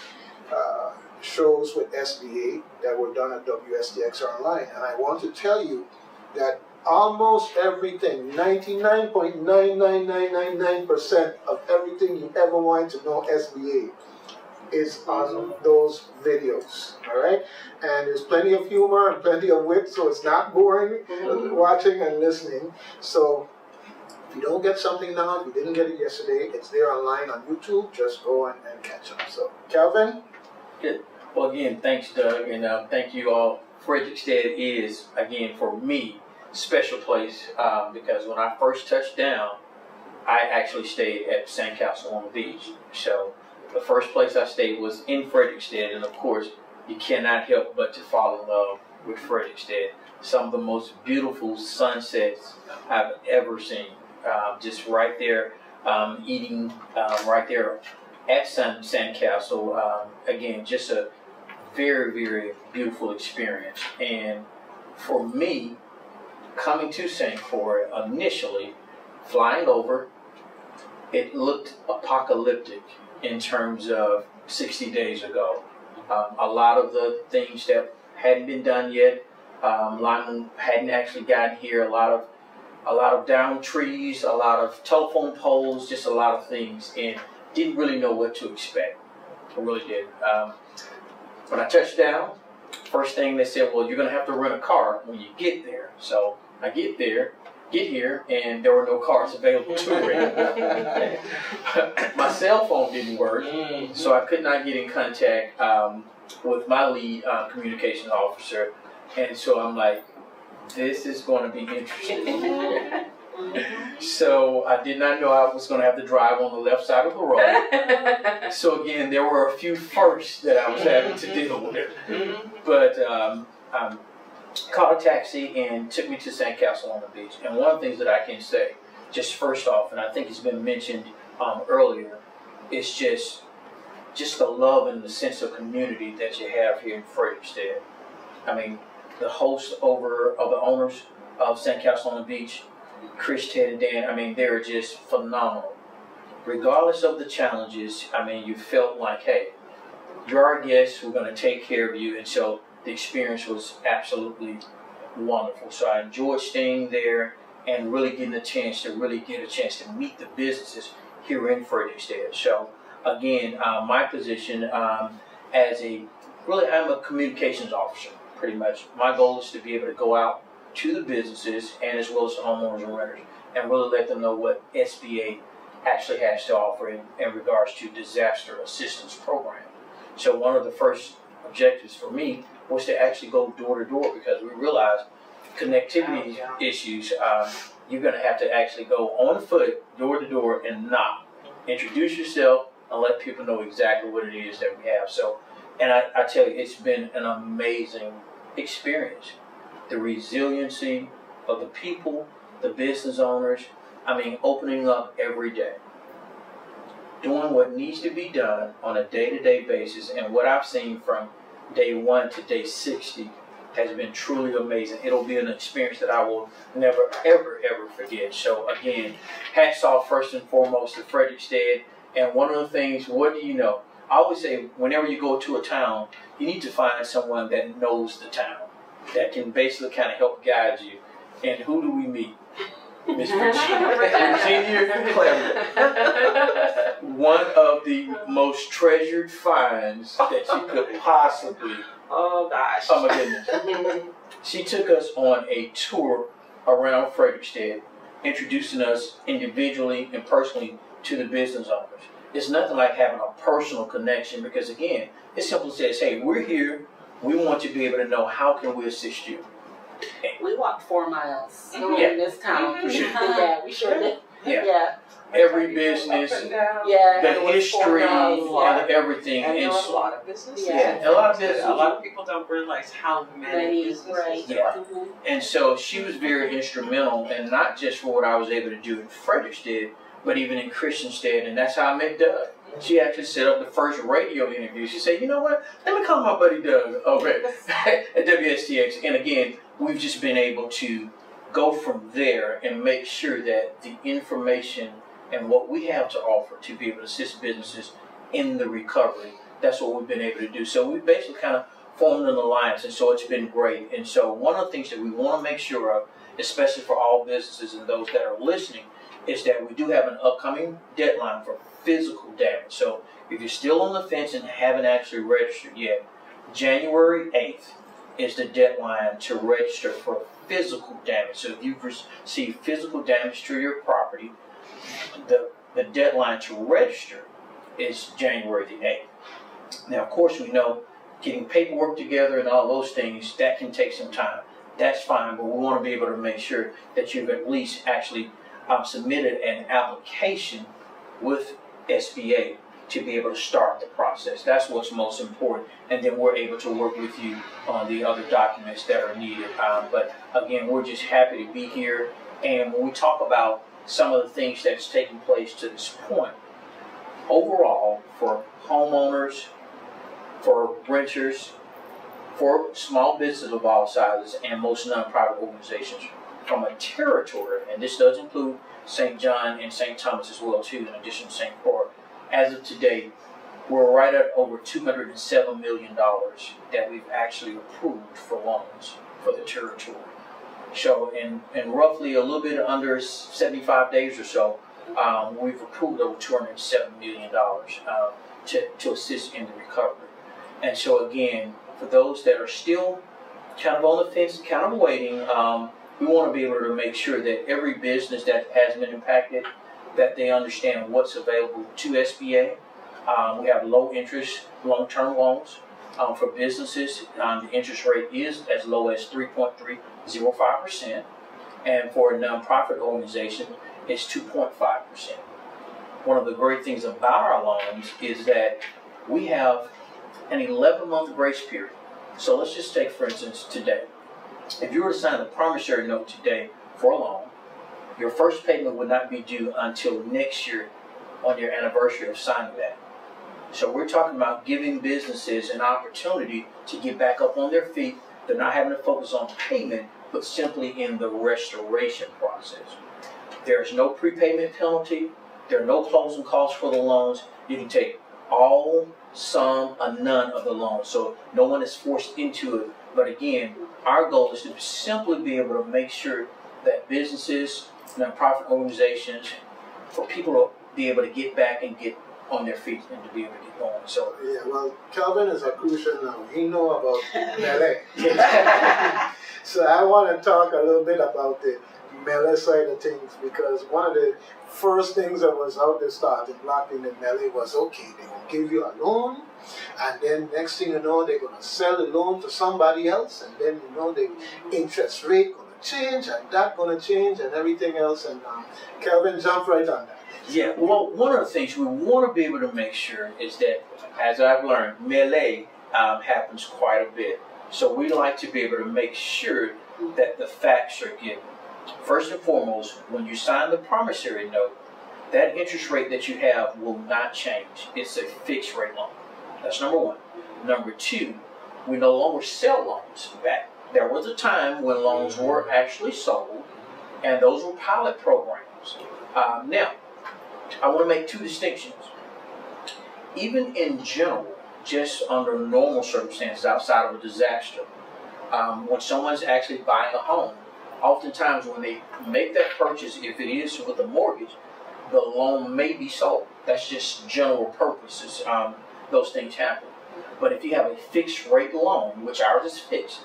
shows with SBA that were done at WSTX online. And I want to tell you that almost everything, 99.99999% of everything you ever wanted to know SBA is on those videos, all right? And there's plenty of humor and plenty of wit, so it's not boring watching and listening. So if you don't get something now, if you didn't get it yesterday, it's there online on YouTube. Just go and catch up. So, Kelvin? Good. Well, again, thanks, Doug, and thank you all. Fredriksted is, again, for me, special place because when I first touched down, I actually stayed at Sandcastle on the beach. So the first place I stayed was in Fredriksted, and of course, you cannot help but to fall in love with Fredriksted. Some of the most beautiful sunsets I've ever seen. Just right there, eating right there at Sandcastle. Again, just a very, very beautiful experience. And for me, coming to St. Croix initially, flying over, it looked apocalyptic in terms of 60 days ago. A lot of the things that hadn't been done yet, Lyman hadn't actually gotten here. A lot of down trees, a lot of telephone poles, just a lot of things, and didn't really know what to expect. I really did. When I touched down, first thing they said, well, you're going to have to rent a car when you get there. So I get there, get here, and there were no cars available to rent. My cell phone didn't work, so I could not get in contact with my lead communications officer. And so I'm like, this is going to be interesting. So I did not know I was going to have to drive on the left side of the road. So again, there were a few firsts that I was having to deal with. But called a taxi and took me to St. Castle on the beach. And one of the things that I can say, just first off, and I think it's been mentioned earlier, is just the love and the sense of community that you have here in Fredriksted. I mean, the hosts of the owners of St. Castle on the Beach, Chris, Ted, and Dan, I mean, they're just phenomenal. Regardless of the challenges, I mean, you felt like, hey, you're our guests, we're going to take care of you. And so the experience was absolutely wonderful. So I enjoyed staying there and really getting a chance to meet the businesses here in Fredriksted. So again, my position I'm a communications officer, pretty much. My goal is to be able to go out to the businesses and as well as the homeowners and renters and really let them know what SBA actually has to offer in regards to disaster assistance program. So one of the first objectives for me was to actually go door to door, because we realized connectivity issues, you're going to have to actually go on foot, door to door, and knock. Introduce yourself and let people know exactly what it is that we have. So, and I tell you, it's been an amazing experience. The resiliency of the people, the business owners, I mean, opening up every day, doing what needs to be done on a day-to-day basis. And what I've seen from day 1 to day 60 has been truly amazing. It'll be an experience that I will never, ever, ever forget. So again, hats off first and foremost to Fredriksted. And one of the things, what do you know? I always say, whenever you go to a town, you need to find someone that knows the town, that can basically kind of help guide you. And who do we meet? Miss Virginia Clairmont. One of the most treasured finds that you could possibly. Oh gosh. Oh my goodness. She took us on a tour around Fredriksted, introducing us individually and personally to the business owners. It's nothing like having a personal connection, because again, it simply says, hey, we're here. We want to be able to know how can we assist you. We walked 4 miles in this town. We sure Yeah, we sure did. Yeah. Every business, Yeah. the history, and everything. And there And was a lot of businesses. Yeah, a lot of businesses. A lot of people don't realize how many businesses there are. And so she was very instrumental, and not just for what I was able to do in Frederiksted, but even in Christiansted, and that's how I met Doug. She actually set up the first radio interview. She said, you know what, let me call my buddy Doug over at WSTX. And again, we've just been able to go from there and make sure that the information and what we have to offer to be able to assist businesses in the recovery, that's what we've been able to do. So we basically kind of formed an alliance, and so it's been great. And so one of the things that we want to make sure of, especially for all businesses and those that are listening, is that we do have an upcoming deadline for physical damage. So if you're still on the fence and haven't actually registered yet, January 8th is the deadline to register for physical damage. So if you've received physical damage to your property, the deadline to register is January the 8th. Now, of course, we know getting paperwork together and all those things, that can take some time. That's fine, but we want to be able to make sure that you've at least actually submitted an application with SBA to be able to start the process. That's what's most important. And then we're able to work with you on the other documents that are needed. But again, we're just happy to be here. And when we talk about some of the things that's taken place to this point, overall, for homeowners, for renters, for small businesses of all sizes, and most nonprofit organizations, from a territory, and this does include St. John and St. Thomas as well too, in addition to St. Croix. As of today, we're right at over $207 million that we've actually approved for loans for the territory. So in roughly a little bit under 75 days or so, we've approved over $207 million to assist in the recovery. And so again, for those that are still kind of on the fence, kind of waiting, we want to be able to make sure that every business that has been impacted, that they understand what's available to SBA. We have low interest, long-term loans for businesses. The interest rate is as low as 3.305%. And for a nonprofit organization, it's 2.5%. One of the great things about our loans is that we have an 11-month grace period. So let's just take, for instance, today. If you were to sign a promissory note today for a loan, your first payment would not be due until next year on your anniversary of signing that. So we're talking about giving businesses an opportunity to get back up on their feet. They're not having to focus on payment, but simply in the restoration process. There's no prepayment penalty. There are no closing costs for the loans. You can take all, some, or none of the loans. So no one is forced into it. But again, our goal is to simply be able to make sure that businesses, nonprofit organizations, for people to be able to get back and get on their feet and to be able to get going. So Yeah, well, Kelvin is a Cruzan now. He know about melee. So I want to talk a little bit about the melee side of things, because one of the first things that was out there starting blocking the melee was, okay, they're going to give you a loan, and then next thing you know, they're going to sell the loan to somebody else, and then you know the interest rate going to change, and that going to change, and everything else, and Kelvin jumped right on that. yeah, well, one of the things we want to be able to make sure is that, as I've learned, melee happens quite a bit. So we like to be able to make sure that the facts are given. First and foremost, when you sign the promissory note, that interest rate that you have will not change. It's a fixed rate loan. That's number one. Number two, we no longer sell loans back. There was a time when loans were actually sold, and those were pilot programs. Now, I want to make two distinctions. Even in general, just under normal circumstances outside of a disaster, when someone's actually buying a home, oftentimes when they make that purchase, if it is with a mortgage, the loan may be sold. That's just general purposes. Those things happen. But if you have a fixed rate loan, which ours is fixed,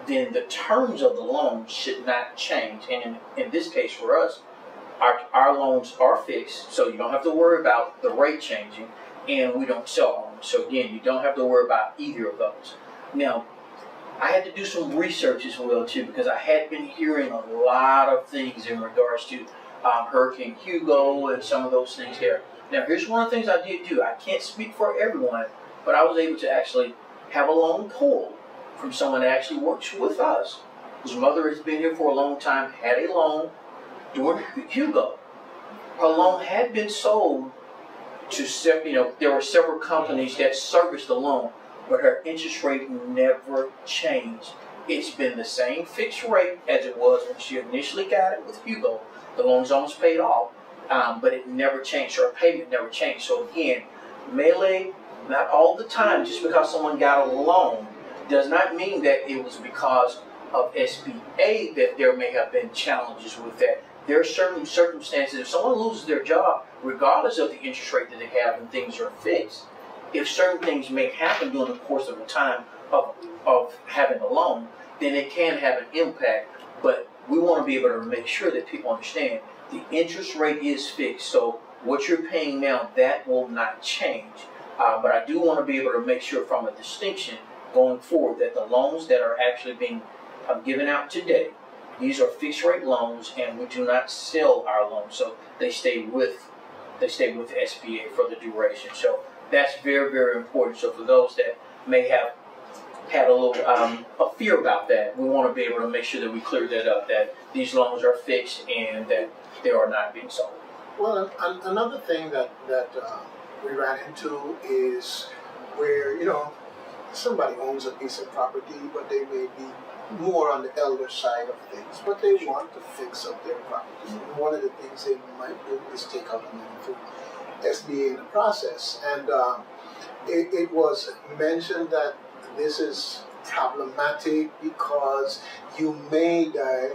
then the terms of the loan should not change. And in this case for us, our loans are fixed, so you don't have to worry about the rate changing, and we don't sell homes. So again, you don't have to worry about either of those. Now, I had to do some research as well too, because I had been hearing a lot of things in regards to Hurricane Hugo and some of those things there. Now, here's one of the things I did do. I can't speak for everyone, but I was able to actually have a loan pulled from someone that actually works with us, whose mother has been here for a long time, had a loan during Hugo. Her loan had been sold to, there were several companies that serviced the loan, but her interest rate never changed. It's been the same fixed rate as it was when she initially got it with Hugo. The loan's almost paid off, but it never changed. Her payment never changed. So again, melee, not all the time, just because someone got a loan, does not mean that it was because of SBA that there may have been challenges with that. There are certain circumstances, if someone loses their job, regardless of the interest rate that they have and things are fixed, if certain things may happen during the course of a time of having a loan, then it can have an impact. But we want to be able to make sure that people understand the interest rate is fixed. So what you're paying now, that will not change. But I do want to be able to make sure from a distinction going forward that the loans that are actually being given out today, these are fixed rate loans, and we do not sell our loans. So they stay with the SBA for the duration. So that's very, very important. So for those that may have had a little a fear about that, we want to be able to make sure that we clear that up, that these loans are fixed and that they are not being sold. Well, another thing that we ran into is where, somebody owns a piece of property, but they may be more on the elder side of things, but they want to fix up their property. And one of the things they might do is take out a loan through SBA in the process. And it was mentioned that this is problematic because you may die.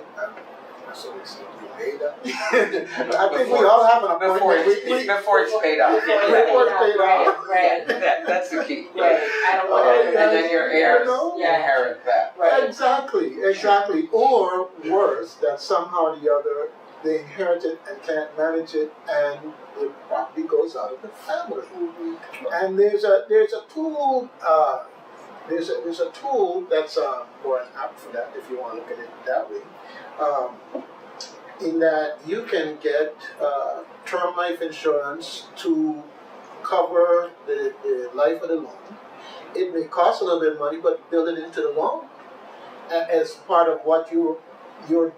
So it's you paid up. I think we all have an Before appointment. before it's paid off. Before it's paid off. Right. That's the key. Right. I don't want Oh, to. And then your heirs Yeah. inherit that. Right. Exactly. Or worse, that somehow or the other they inherit it and can't manage it, and the property goes out of the family. And there's a tool. There's a tool that's or an app for that if you want to look at it that way. In that you can get term life insurance to cover the life of the loan. It may cost a little bit of money, but build it into the loan as part of what you're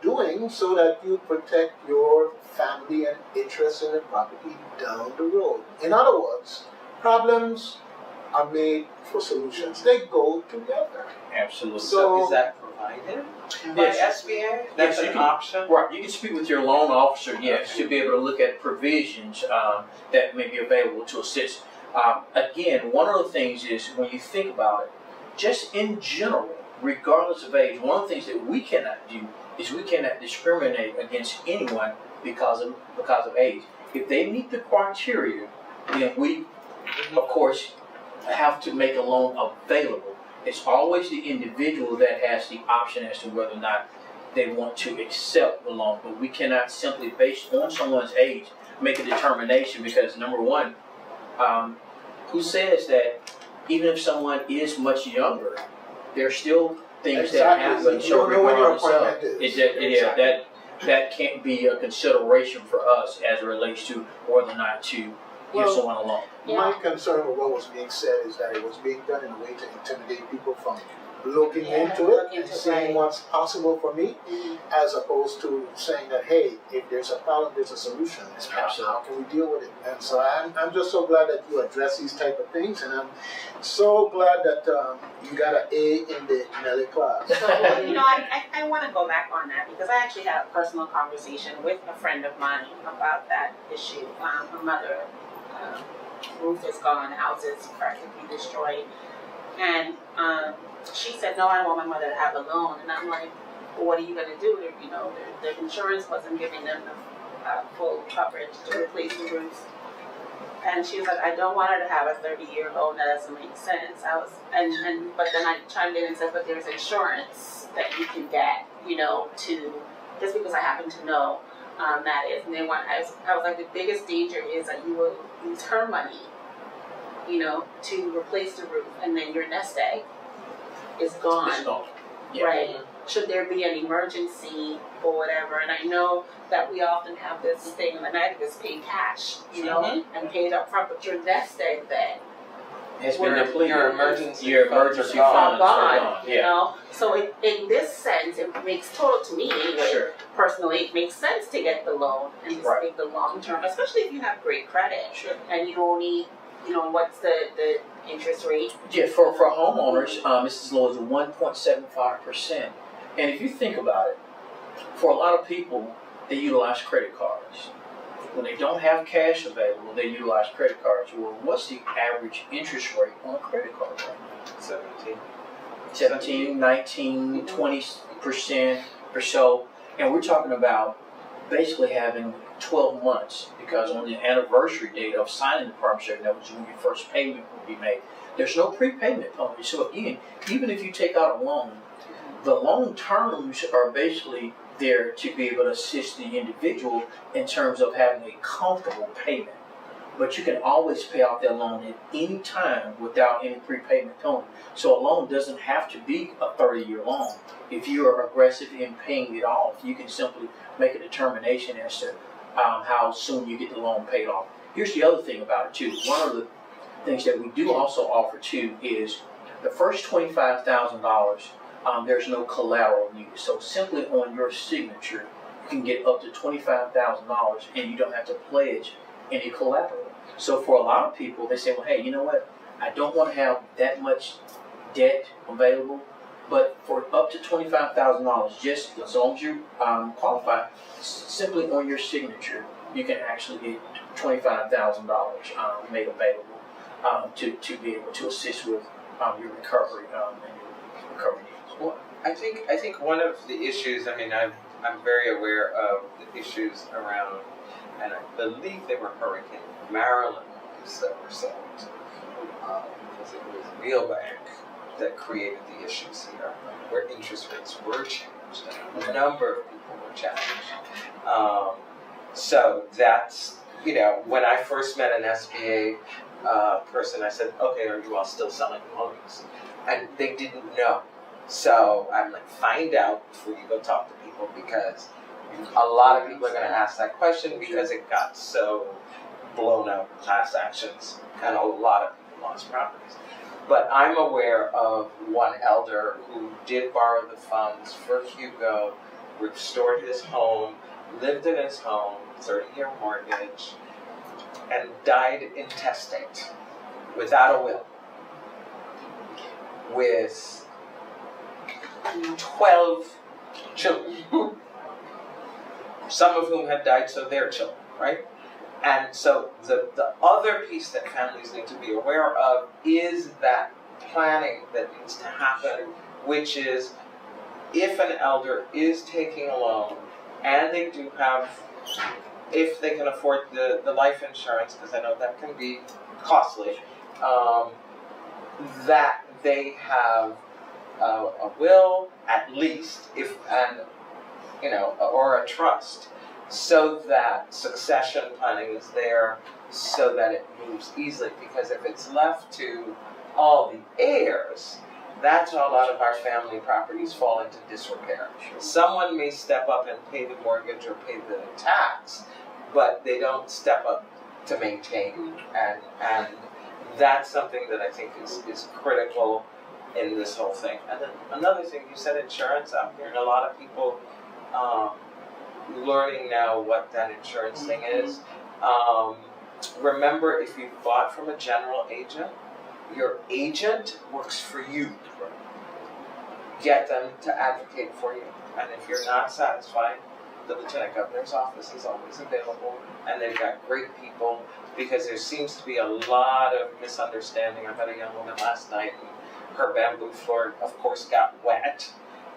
doing so that you protect your family and interest in the property down the road. In other words, problems are made for solutions. They go together. Absolutely. So is that provided by SBA? That's Yes, an option? Right. You can speak with your loan officer, yes, to be able to look at provisions that may be available to assist. Again, one of the things is when you think about it, just in general, regardless of age, one of the things that we cannot do is we cannot discriminate against anyone because of age. If they meet the criteria, then we, of course, have to make a loan available. It's always the individual that has the option as to whether or not they want to accept the loan. But we cannot simply, based on someone's age, make a determination because, number one, who says that even if someone is much younger, there are still things that happen. You don't know when your appointment is. That can't be a consideration for us as it relates to whether or not to give someone a loan. My concern with what was being said is that it was being done in a way to intimidate people from looking into it and seeing what's possible for me, as opposed to saying that, hey, if there's a problem, there's a solution. How can we deal with it? And so I'm just so glad that you address these type of things, and I'm so glad that you got an A in the Nelly class. So, I want to go back on that because I actually had a personal conversation with a friend of mine about that issue. Her mother, roof is gone, house is practically destroyed, and she said, no, I want my mother to have a loan. And I'm like, well, what are you going to do? The insurance wasn't giving them the full coverage to replace the roofs. And she was like, I don't want her to have a 30-year loan. That doesn't make sense. But then I chimed in and said, but there's insurance that you can get, to, just because I happen to know that is. And I was like, the biggest danger is that you will use her money, to replace the roof, and then your nest egg is gone. It's gone. Yeah. Right. Should there be an emergency or whatever, and I know that we often have this thing in the night is paid cash, and paid up front, but your nest egg then has been depleted. Your emergency funds are are gone. So in this sense, it makes total, to me anyway, personally, it makes sense to get the loan and just take the long term, especially if you have great credit and you only, what's the interest rate? Yeah, for homeowners, it's as low as 1.75%. And if you think about it, for a lot of people, they utilize credit cards. When they don't have cash available, they utilize credit cards. Well, what's the average interest rate on a credit card right now? 17, 19, 20% or so. And we're talking about basically having 12 months, because on the anniversary date of signing the partnership, that was when your first payment would be made. There's no prepayment penalty. So again, even if you take out a loan, the loan terms are basically there to be able to assist the individual in terms of having a comfortable payment. But you can always pay off that loan at any time without any prepayment penalty. So a loan doesn't have to be a 30-year loan. If you are aggressive in paying it off, you can simply make a determination as to how soon you get the loan paid off. Here's the other thing about it too. One of the things that we do also offer too is the first $25,000, there's no collateral needed. So simply on your signature, you can get up to $25,000 and you don't have to pledge any collateral. So for a lot of people, they say, well, hey, you know what? I don't want to have that much debt available, but for up to $25,000, just as long as you qualify, simply on your signature, you can actually get $25,000 made available to be able to assist with your recovery and your recovery needs. Well, I think one of the issues, I've I'm very aware of the issues around, and I believe they were Hurricane Maryland that were sold, because it was Real Bank that created the issues here, where interest rates were changed and a number of people were challenged. So that's, when I first met an SBA person, I said, okay, are you all still selling loans? And they didn't know. So I'm like, find out before you go talk to people, because a lot of people are going to ask that question because it got so blown up in class actions and a lot of people lost properties. But I'm aware of one elder who did borrow the funds for Hugo, restored his home, lived in his home, 30-year mortgage, and died intestate without a will, with 12 children, some of whom had died, so they're children, right? And so the other piece that families need to be aware of is that planning that needs to happen, which is if an elder is taking a loan and they do have, if they can afford the life insurance, because I know that can be costly, that they have a will at least, or a trust, so that succession planning is there, so that it moves easily. Because if it's left to all the heirs, that's how a lot of our family properties fall into disrepair. Someone may step up and pay the mortgage or pay the tax, but they don't step up to maintain, and that's something that I think is critical in this whole thing. And then another thing, you said insurance. I'm hearing a lot of people learning now what that insurance thing is. Remember, if you bought from a general agent, your agent works for you. Get them to advocate for you. And if you're not satisfied, the Lieutenant Governor's office is always available, and they've got great people, because there seems to be a lot of misunderstanding. I met a young woman last night, and her bamboo floor, of course, got wet,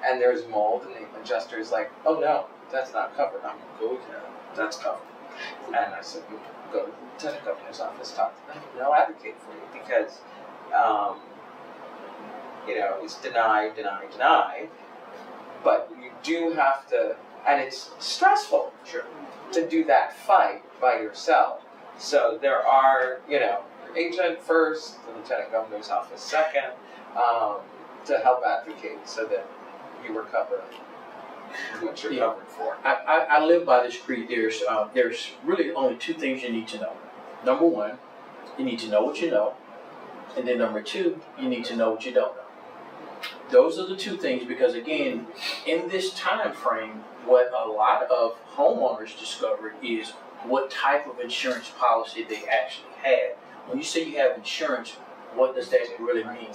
and there's mold, and the adjuster is like, oh no, that's not covered. I'm like, go there, that's covered. And I said, you go to the Lieutenant Governor's office, talk to them, they'll advocate for you, because it's deny, but you do have to, and it's stressful to do that fight by yourself. So there are, your agent first, the Lieutenant Governor's office second, to help advocate so that you recover what you're covered for. I live by this creed. There's really only two things you need to know. Number one, you need to know what you know. And then number two, you need to know what you don't know. Those are the two things, because again, in this time frame, what a lot of homeowners discovered is what type of insurance policy they actually had. When you say you have insurance, what does that really mean?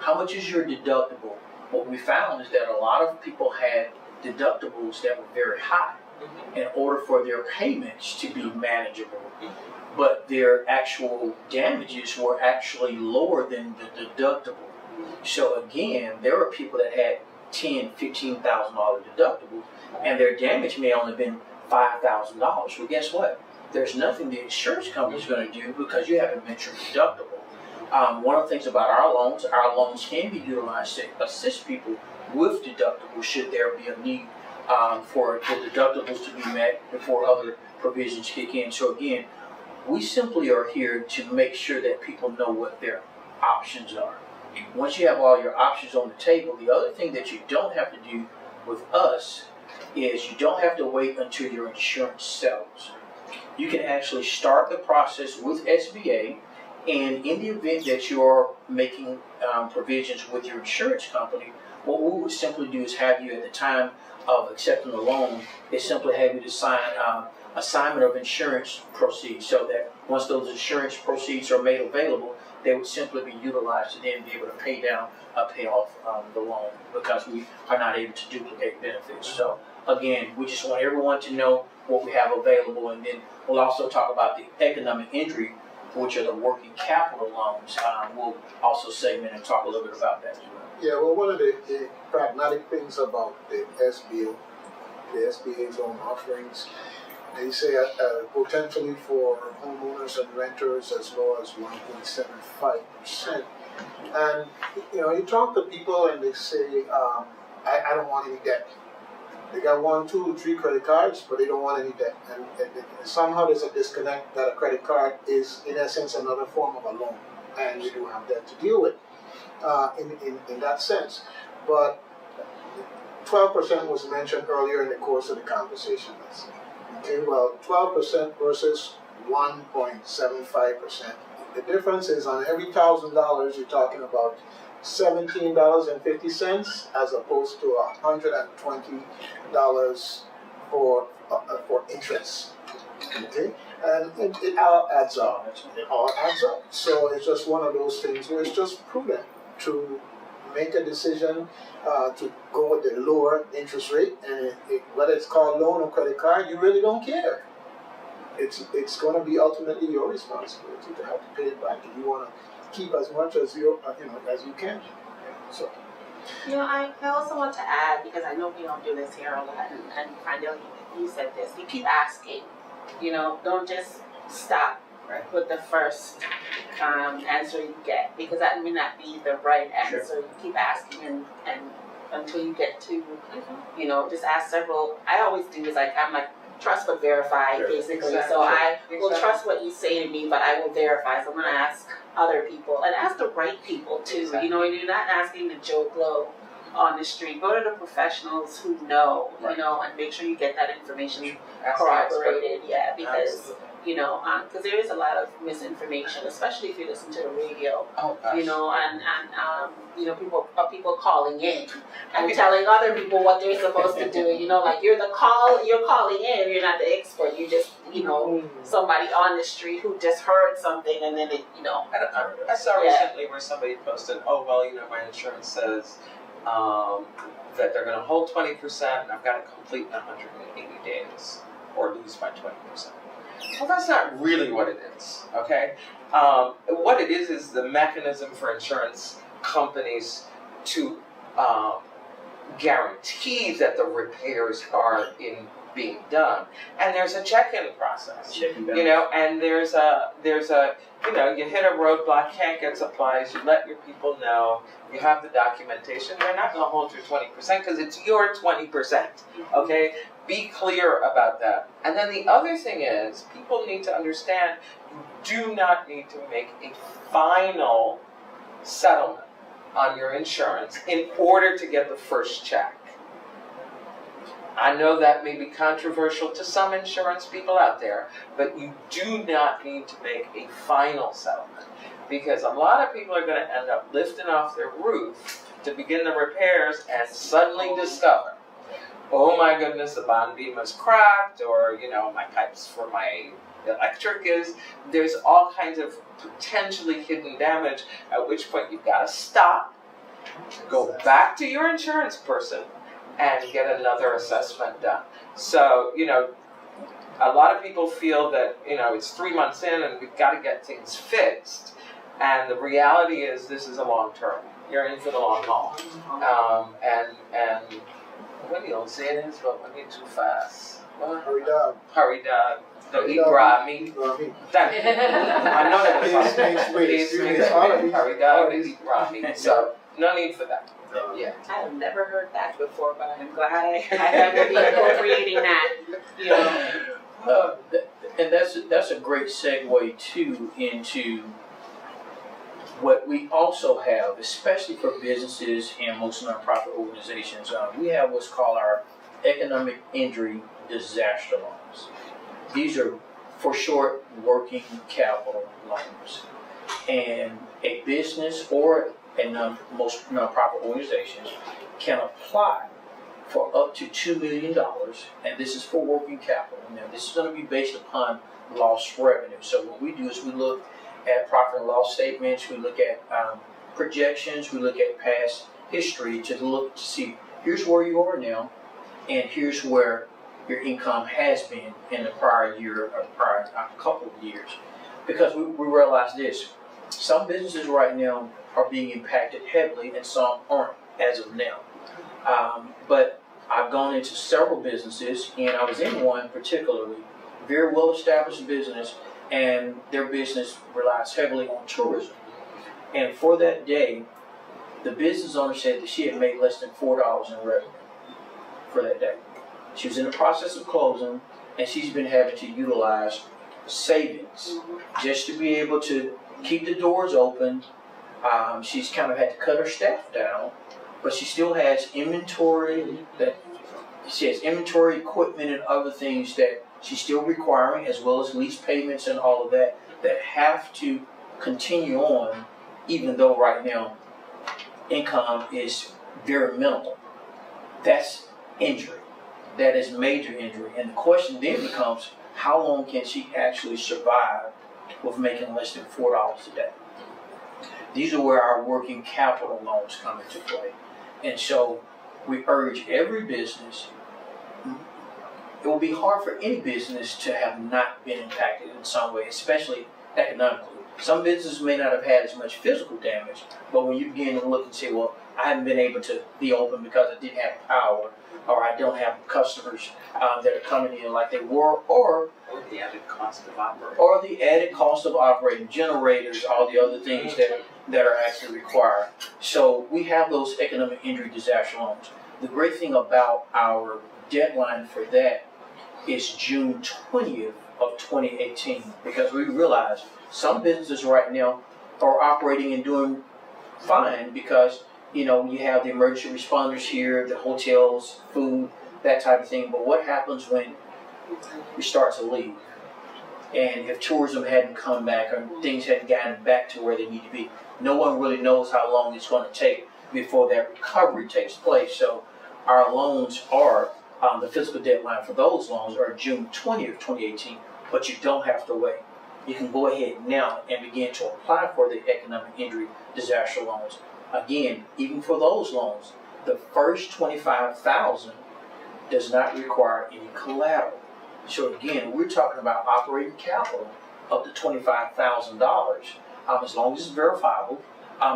How much is your deductible? What we found is that a lot of people had deductibles that were very high in order for their payments to be manageable, but their actual damages were actually lower than the deductible. So again, there were people that had $10,000, $15,000 deductibles, and their damage may only been $5,000. Well, guess what? There's nothing the insurance company is going to do because you haven't met your deductible. One of the things about our loans can be utilized to assist people with deductibles should there be a need for the deductibles to be met before other provisions kick in. So again, we simply are here to make sure that people know what their options are. Once you have all your options on the table, the other thing that you don't have to do with us is you don't have to wait until your insurance settles. You can actually start the process with SBA, and in the event that you're making provisions with your insurance company, what we would simply do is have you, at the time of accepting the loan, is simply have you to sign assignment of insurance proceeds, so that once those insurance proceeds are made available, they would simply be utilized to then be able to pay off the loan, because we are not able to duplicate benefits. So again, we just want everyone to know what we have available, and then we'll also talk about the economic injury, which are the working capital loans. We'll also segment and talk a little bit about that as well. Yeah, well, one of the pragmatic things about the SBA the SBA loan offerings. They say potentially for homeowners and renters as low as 1.75%. And you talk to people and they say, I don't want any debt. They got 1, 2, 3 credit cards, but they don't want any debt. And somehow there's a disconnect that a credit card is, in essence, another form of a loan, and you do have debt to deal with in that sense. But 12% was mentioned earlier in the course of the conversation. Okay, well, 12% versus 1.75%. The difference is on every $1,000 you're talking about $17.50 as opposed to $120 for interest. Okay, and it all adds up. It all adds up. So it's just one of those things where it's just prudent to make a decision to go with the lower interest rate, and whether it's called loan or credit card, you really don't care. It's going to be ultimately your responsibility to have to pay it back if you want to keep as much as you can. So. I also want to add, because I know we don't do this here a lot, and Frandelle, you said this. You keep asking. Don't just stop with the first answer you get, because that may not be the right answer. Sure. You keep asking and until you get to, just ask several. I always do is I'm like, trust but verify, basically. Exactly. So I will trust what you say to me, but I will verify. So I'm going to ask other people and ask the right people too. Exactly. You're not asking the Joe Blow on the street. Go to the professionals who know, and make sure you get that information corroborated. Yeah, because because there is a lot of misinformation, especially if you listen to the radio. Oh, gosh. People calling in and telling other people what they're supposed to do. Like you're calling in, you're not the expert. You're just somebody on the street who just heard something and then I saw recently where somebody posted, my insurance says that they're going to hold 20% and I've got to complete in 180 days or lose my 20%. Well, that's not really what it is, okay? What it is the mechanism for insurance companies to guarantee that the repairs are being done. And there's a check-in process, and there's a you hit a roadblock, can't get supplies, you let your people know, you have the documentation, they're not going to hold your 20% because it's your 20%, okay? Be clear about that. And then the other thing is, people need to understand you do not need to make a final settlement on your insurance in order to get the first check. I know that may be controversial to some insurance people out there, but you do not need to make a final settlement because a lot of people are going to end up lifting off their roof to begin the repairs and suddenly discover, oh my goodness, the bond beam is cracked, or my pipes for my electric there's all kinds of potentially hidden damage, at which point you've got to stop, go back to your insurance person, and get another assessment done. So, a lot of people feel that, it's 3 months in and we've got to get things fixed. And the reality is this is a long term. You're in for the long haul. And when you don't say it is, but when you're too fast. Well, hurry down. Don't eat raw meat. I know that was hurry down and eat raw meat. So, no need for that. Yeah, I have never heard that before, but I'm glad I have to be appropriating that. And that's a great segue too into what we also have, especially for businesses and most nonprofit organizations. We have what's called our economic injury disaster loans. These are, for short, working capital loans, and a business or most nonprofit organizations can apply for up to $2 million, and this is for working capital. Now, this is going to be based upon lost revenue. So what we do is we look at profit and loss statements, we look at projections, we look at past history to see here's where you are now, and here's where your income has been in the prior year or prior couple of years. Because we realize this, some businesses right now are being impacted heavily and some aren't as of now. But I've gone into several businesses, and I was in one particularly, very well-established business, and their business relies heavily on tourism. And for that day, the business owner said that she had made less than $4 in revenue for that day. She was in the process of closing, and she's been having to utilize savings just to be able to keep the doors open. She's kind of had to cut her staff down, but she still has inventory equipment and other things that she's still requiring, as well as lease payments and all of that have to continue on, even though right now income is very minimal. That's injury. That is major injury. And the question then becomes, how long can she actually survive with making less than $4 a day? These are where our working capital loans come into play. And so we urge every business. It will be hard for any business to have not been impacted in some way, especially economically. Some businesses may not have had as much physical damage, but when you begin to look and say, well, I haven't been able to be open because I didn't have power, or I don't have customers that are coming in like they were, or the added cost of operating. Or the added cost of operating, generators, all the other things that are actually required. So we have those economic injury disaster loans. The great thing about our deadline for that is June 20th of 2018, because we realize some businesses right now are operating and doing fine because, you have the emergency responders here, the hotels, food, that type of thing. But what happens when we start to leave? And if tourism hadn't come back or things hadn't gotten back to where they need to be, no one really knows how long it's going to take before that recovery takes place. So our loans are, the physical deadline for those loans are June 20th, 2018, but you don't have to wait. You can go ahead now and begin to apply for the economic injury disaster loans. Again, even for those loans, the first $25,000 does not require any collateral. So again, we're talking about operating capital up to $25,000, as long as it's verifiable,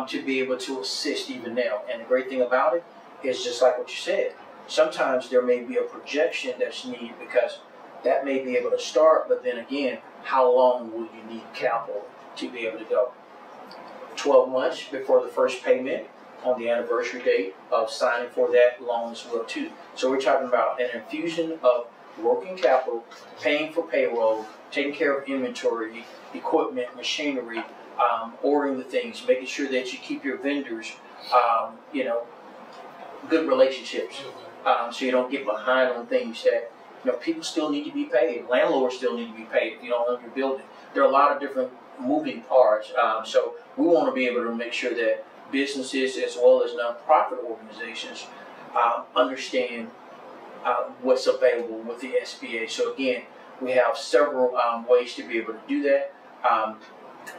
to be able to assist even now. And the great thing about it is just like what you said. Sometimes there may be a projection that's needed because that may be able to start, but then again, how long will you need capital to be able to go? 12 months before the first payment on the anniversary date of signing for that loan as well too. So we're talking about an infusion of working capital, paying for payroll, taking care of inventory, equipment, machinery, ordering the things, making sure that you keep your vendors, good relationships, so you don't get behind on things that, people still need to be paid. Landlords still need to be paid if you don't own your building. There are a lot of different moving parts. So we want to be able to make sure that businesses as well as nonprofit organizations understand what's available with the SBA. So again, we have several ways to be able to do that.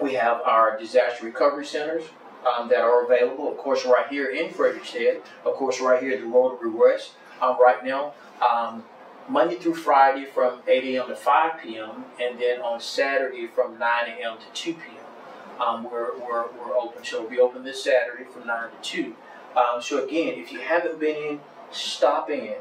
We have our disaster recovery centers that are available, of course, right here in Fredriksted, of course, right here at the Rotary West right now. Monday through Friday from 8 a.m. to 5 p.m. and then on Saturday from 9 a.m. to 2 p.m. We're open. So we'll be open this Saturday from 9 to 2. So again, if you haven't been in, stop in.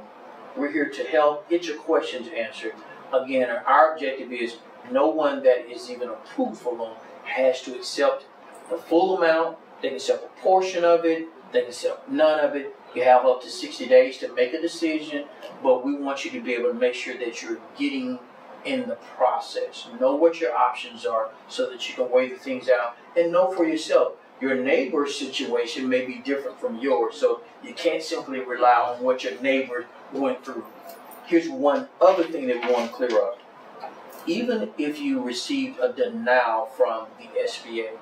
We're here to help, get your questions answered. Again, our objective is no one that is even approved for loan has to accept the full amount. They can accept a portion of it. They can accept none of it. You have up to 60 days to make a decision, but we want you to be able to make sure that you're getting in the process. Know what your options are so that you can weigh the things out and know for yourself. Your neighbor's situation may be different from yours, so you can't simply rely on what your neighbor went through. Here's one other thing that we want to clear up. Even if you received a denial from the SBA,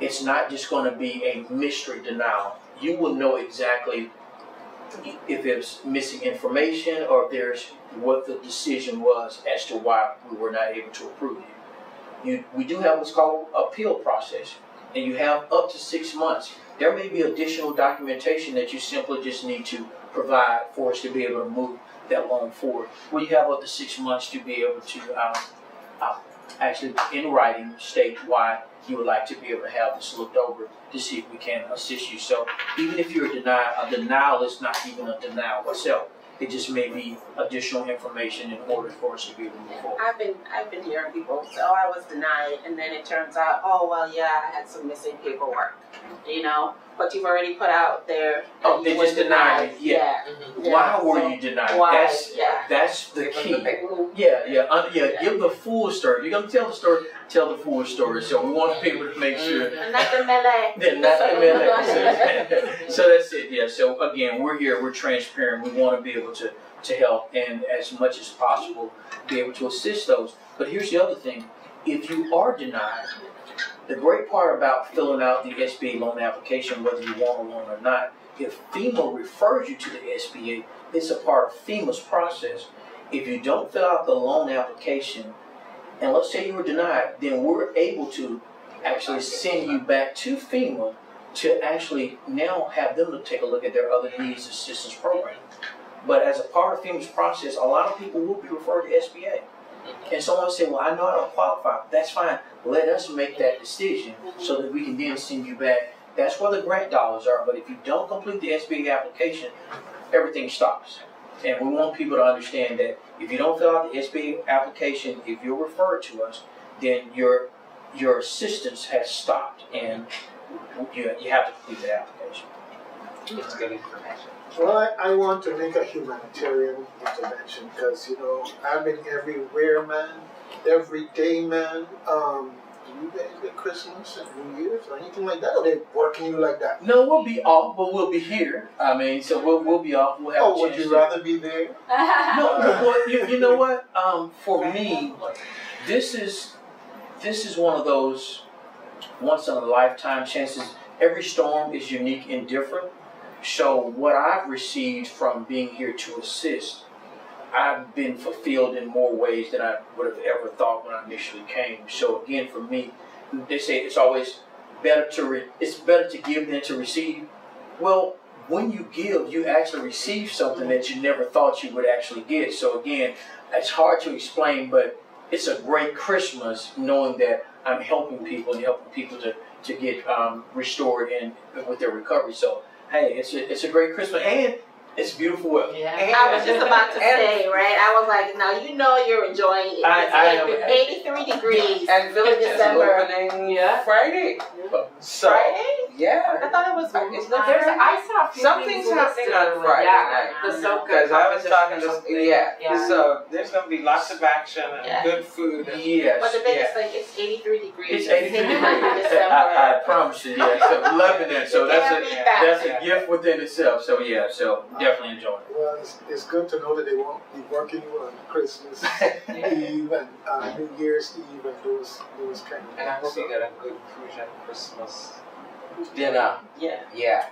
it's not just going to be a mystery denial. You will know exactly if there's missing information or if there's what the decision was as to why we were not able to approve you. We do have what's called an appeal process, and you have up to 6 months. There may be additional documentation that you simply just need to provide for us to be able to move that loan forward. Well, you have up to 6 months to be able to actually in writing state why you would like to be able to have this looked over to see if we can assist you. So even if you're denied, a denial is not even a denial itself. It just may be additional information in order for us to be able to move forward. I've been hearing people say, "Oh, I was denied," and then it turns out, "Oh, well, yeah, I had some missing paperwork," you know. But you've already put out there. Oh, they just denied it. Yeah. Yeah. Why were So you denied? why? That's the key. Give the full story. If you're gonna tell the story, tell the full story. So we want to be able to make sure. And not the melee. Yeah, not the melee. So that's it. Yeah. So again, we're here. We're transparent. We want to be able to help and as much as possible be able to assist those. But here's the other thing: if you are denied. The great part about filling out the SBA loan application, whether you want a loan or not, if FEMA refers you to the SBA, it's a part of FEMA's process. If you don't fill out the loan application, and let's say you were denied, then we're able to actually send you back to FEMA to actually now have them to take a look at their other needs assistance program. But as a part of FEMA's process, a lot of people will be referred to SBA. And someone say, well, I know I don't qualify. That's fine. Let us make that decision so that we can then send you back. That's where the grant dollars are. But if you don't complete the SBA application, everything stops. And we want people to understand that if you don't fill out the SBA application, if you're referred to us, then your assistance has stopped. And you have to complete the application. It's good information. Well, I want to make a humanitarian intervention because, you know, I've been everywhere, man, every day, man. Do you guys get Christmas and New Year's or anything like that? Or they working you like that? No, we'll be off, but we'll be here. I mean, so we'll be off. We'll have a chance. Would you rather be there? No, well, you know what? For me, this is one of those once in a lifetime chances. Every storm is unique and different. So what I've received from being here to assist, I've been fulfilled in more ways than I would have ever thought when I initially came. So again, for me, they say it's always better to give than to receive. Well, when you give, you actually receive something that you never thought you would actually get. So again, it's hard to explain, but it's a great Christmas knowing that I'm helping people and helping people to get restored and with their recovery. So hey, it's a great Christmas and it's beautiful weather. Yeah. I was just about to say, right? I was like, now you know you're enjoying it. It's 83 degrees. And Village is December. opening Friday. So, Friday? Yeah. I thought it was. I saw a few something's things happening on listed. Friday Yeah, night. the Soca Because I was talking to Yeah. So there's gonna be lots of action and good food. And Yes. But the thing is, like, it's 83 degrees. It's 83 degrees. December. I promise you, yeah. So loving it. So that's a Yeah. gift within itself. So yeah, so definitely enjoy it. Well, it's good to know that they won't be working you on Christmas Eve and New Year's Eve and those kind of And I hope you get a good Cruzan Christmas dinner. Yeah. Yeah.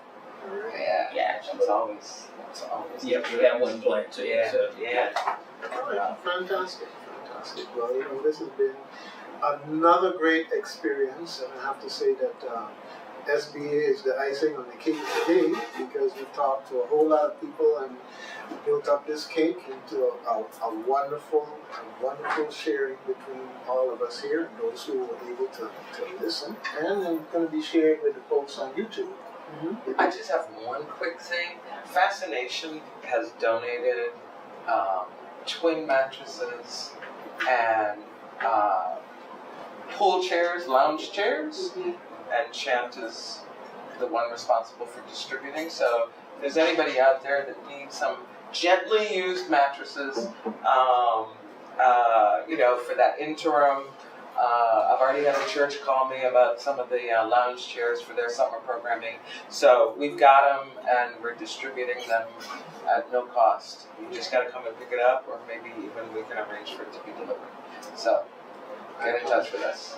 Yeah. It's always. Yeah, we have one planned too. Yeah. So, Yeah. All right, fantastic. Well, you know, this has been another great experience, and I have to say that SBA is the icing on the cake today because we talked to a whole lot of people and built up this cake into a wonderful sharing between all of us here and those who were able to listen, and then going to be shared with the folks on YouTube. I just have one quick thing. Fascination has donated twin mattresses and pool chairs, lounge chairs, and Chant is the one responsible for distributing. So if there's anybody out there that needs some gently used mattresses, you know, for that interim. I've already had a church call me about some of the lounge chairs for their summer programming. So we've got them and we're distributing them at no cost. You just got to come and pick it up, or maybe even we can arrange for it to be delivered. So get in touch with us.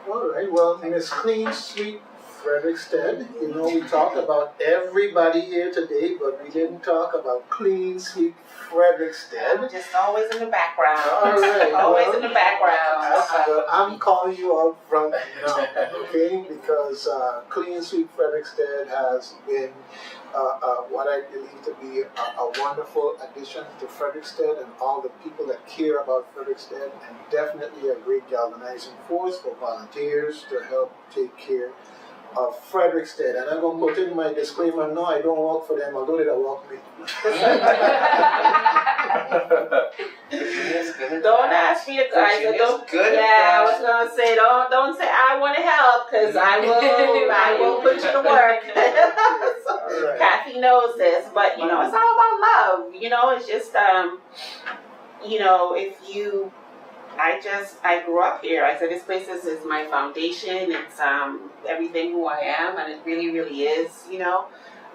All right. Well, Miss Clean Sweet Fredriksted. You know, we talked about everybody here today, but we didn't talk about clean sweep Fredriksted. Just always in the background. All right. Always well, in the background. I'm calling you out front now, okay? Because Clean Sweep Fredriksted has been what I believe to be a wonderful addition to Fredriksted and all the people that care about Fredriksted, and definitely a great galvanizing force for volunteers to help take care of Fredriksted. And I'm going to put in my disclaimer, no, I don't work for them, although they don't work me. Don't ask me to guys. Don't. Yeah, I was gonna say don't say I want to help, because I will put you to work. So, Right. Kathy knows this, but you know it's all about love. You know, it's just you know, I grew up here. I said this place is my foundation. It's everything who I am, and it really, really is. You know,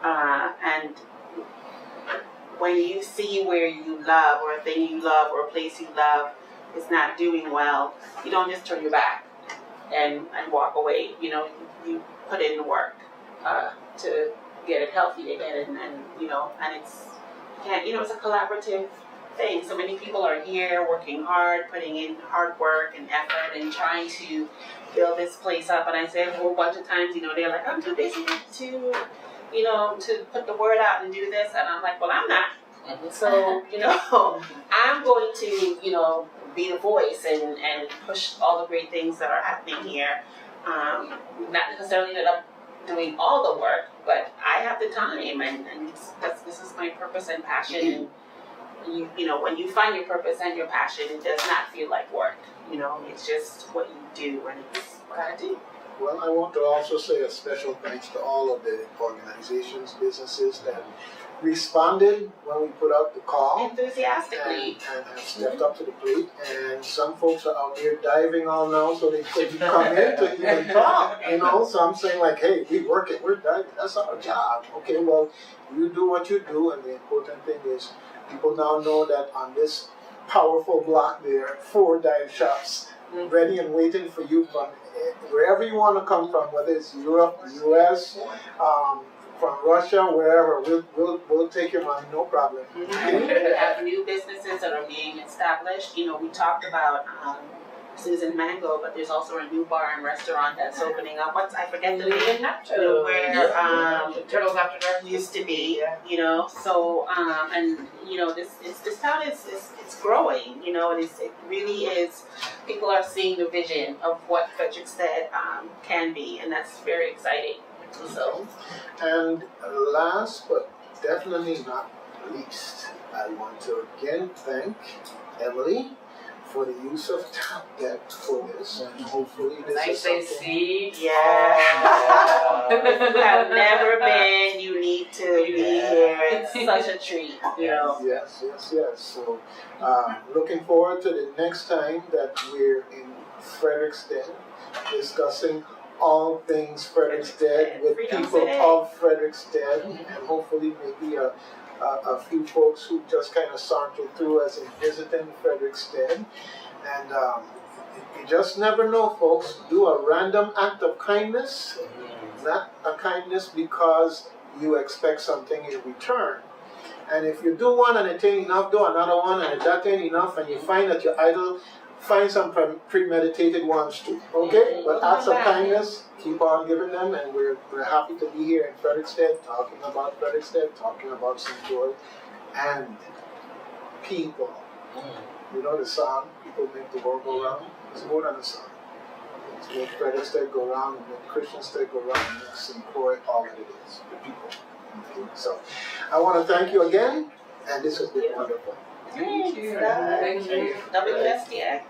and when you see where you love, or a thing you love, or a place you love is not doing well, you don't just turn your back and walk away. You know, you put in the work to get it healthy again, and you know, and it's a collaborative thing. So many people are here working hard, putting in hard work and effort, and trying to build this place up. And I said a whole bunch of times, you know, they're like, I'm too busy to put the word out and do this. And I'm like, well, I'm not. So, you know, I'm going to, you know, be the voice and push all the great things that are happening here. Not necessarily that I'm doing all the work, but I have the time, and this is my purpose and passion. And you know, when you find your purpose and your passion, it does not feel like work. You know, it's just what you do, and it's what I do. Well, I want to also say a special thanks to all of the organizations, businesses that responded when we put out the call. Enthusiastically. And have stepped up to the plate. And some folks are out there diving all now so they couldn't come in to even talk, you know. So I'm saying like, hey, we're diving, that's our job. Okay, well, you do what you do, and the important thing is people now know that on this powerful block there are 4 dive shops ready and waiting for you from wherever you want to come from, whether it's Europe, US, from Russia, wherever. We'll take your money, no problem. We have new businesses that are being established. You know, we talked about Susan Mango, but there's also a new bar and restaurant that's opening up. I forget the name. Where Turtles After Dark used to be. You know, so and you know this town is growing. You know, it really is. People are seeing the vision of what Fredriksted can be, and that's very exciting. So, and last but definitely not least, I want to again thank Emily for the use of Top Deck for this, and hopefully this is something. see. Yeah. If you have never been, you need to be here. It's such a treat, you know. Yes. So, looking forward to the next time that we're in Fredriksted discussing all things Fredriksted with people of Fredriksted, and hopefully maybe a few folks who just kind of sauntered through as in visiting Fredriksted. And you just never know, folks. Do a random act of kindness, not a kindness because you expect something in return. And if you do one and it ain't enough, do another one and if that ain't enough, and you find that you're idle, find some premeditated ones too, okay? But acts of kindness, keep on giving them, and we're happy to be here in Fredriksted, talking about Fredriksted, talking about St. Joy, and people. You know the song, People Make the World Go Round? It's more than a song. It's make Fredriksted go round, and make Christiansted go round, and make St. Croix all that it is, the people. Okay? So, I want to thank you again, and this has been wonderful. Thanks. WSTX.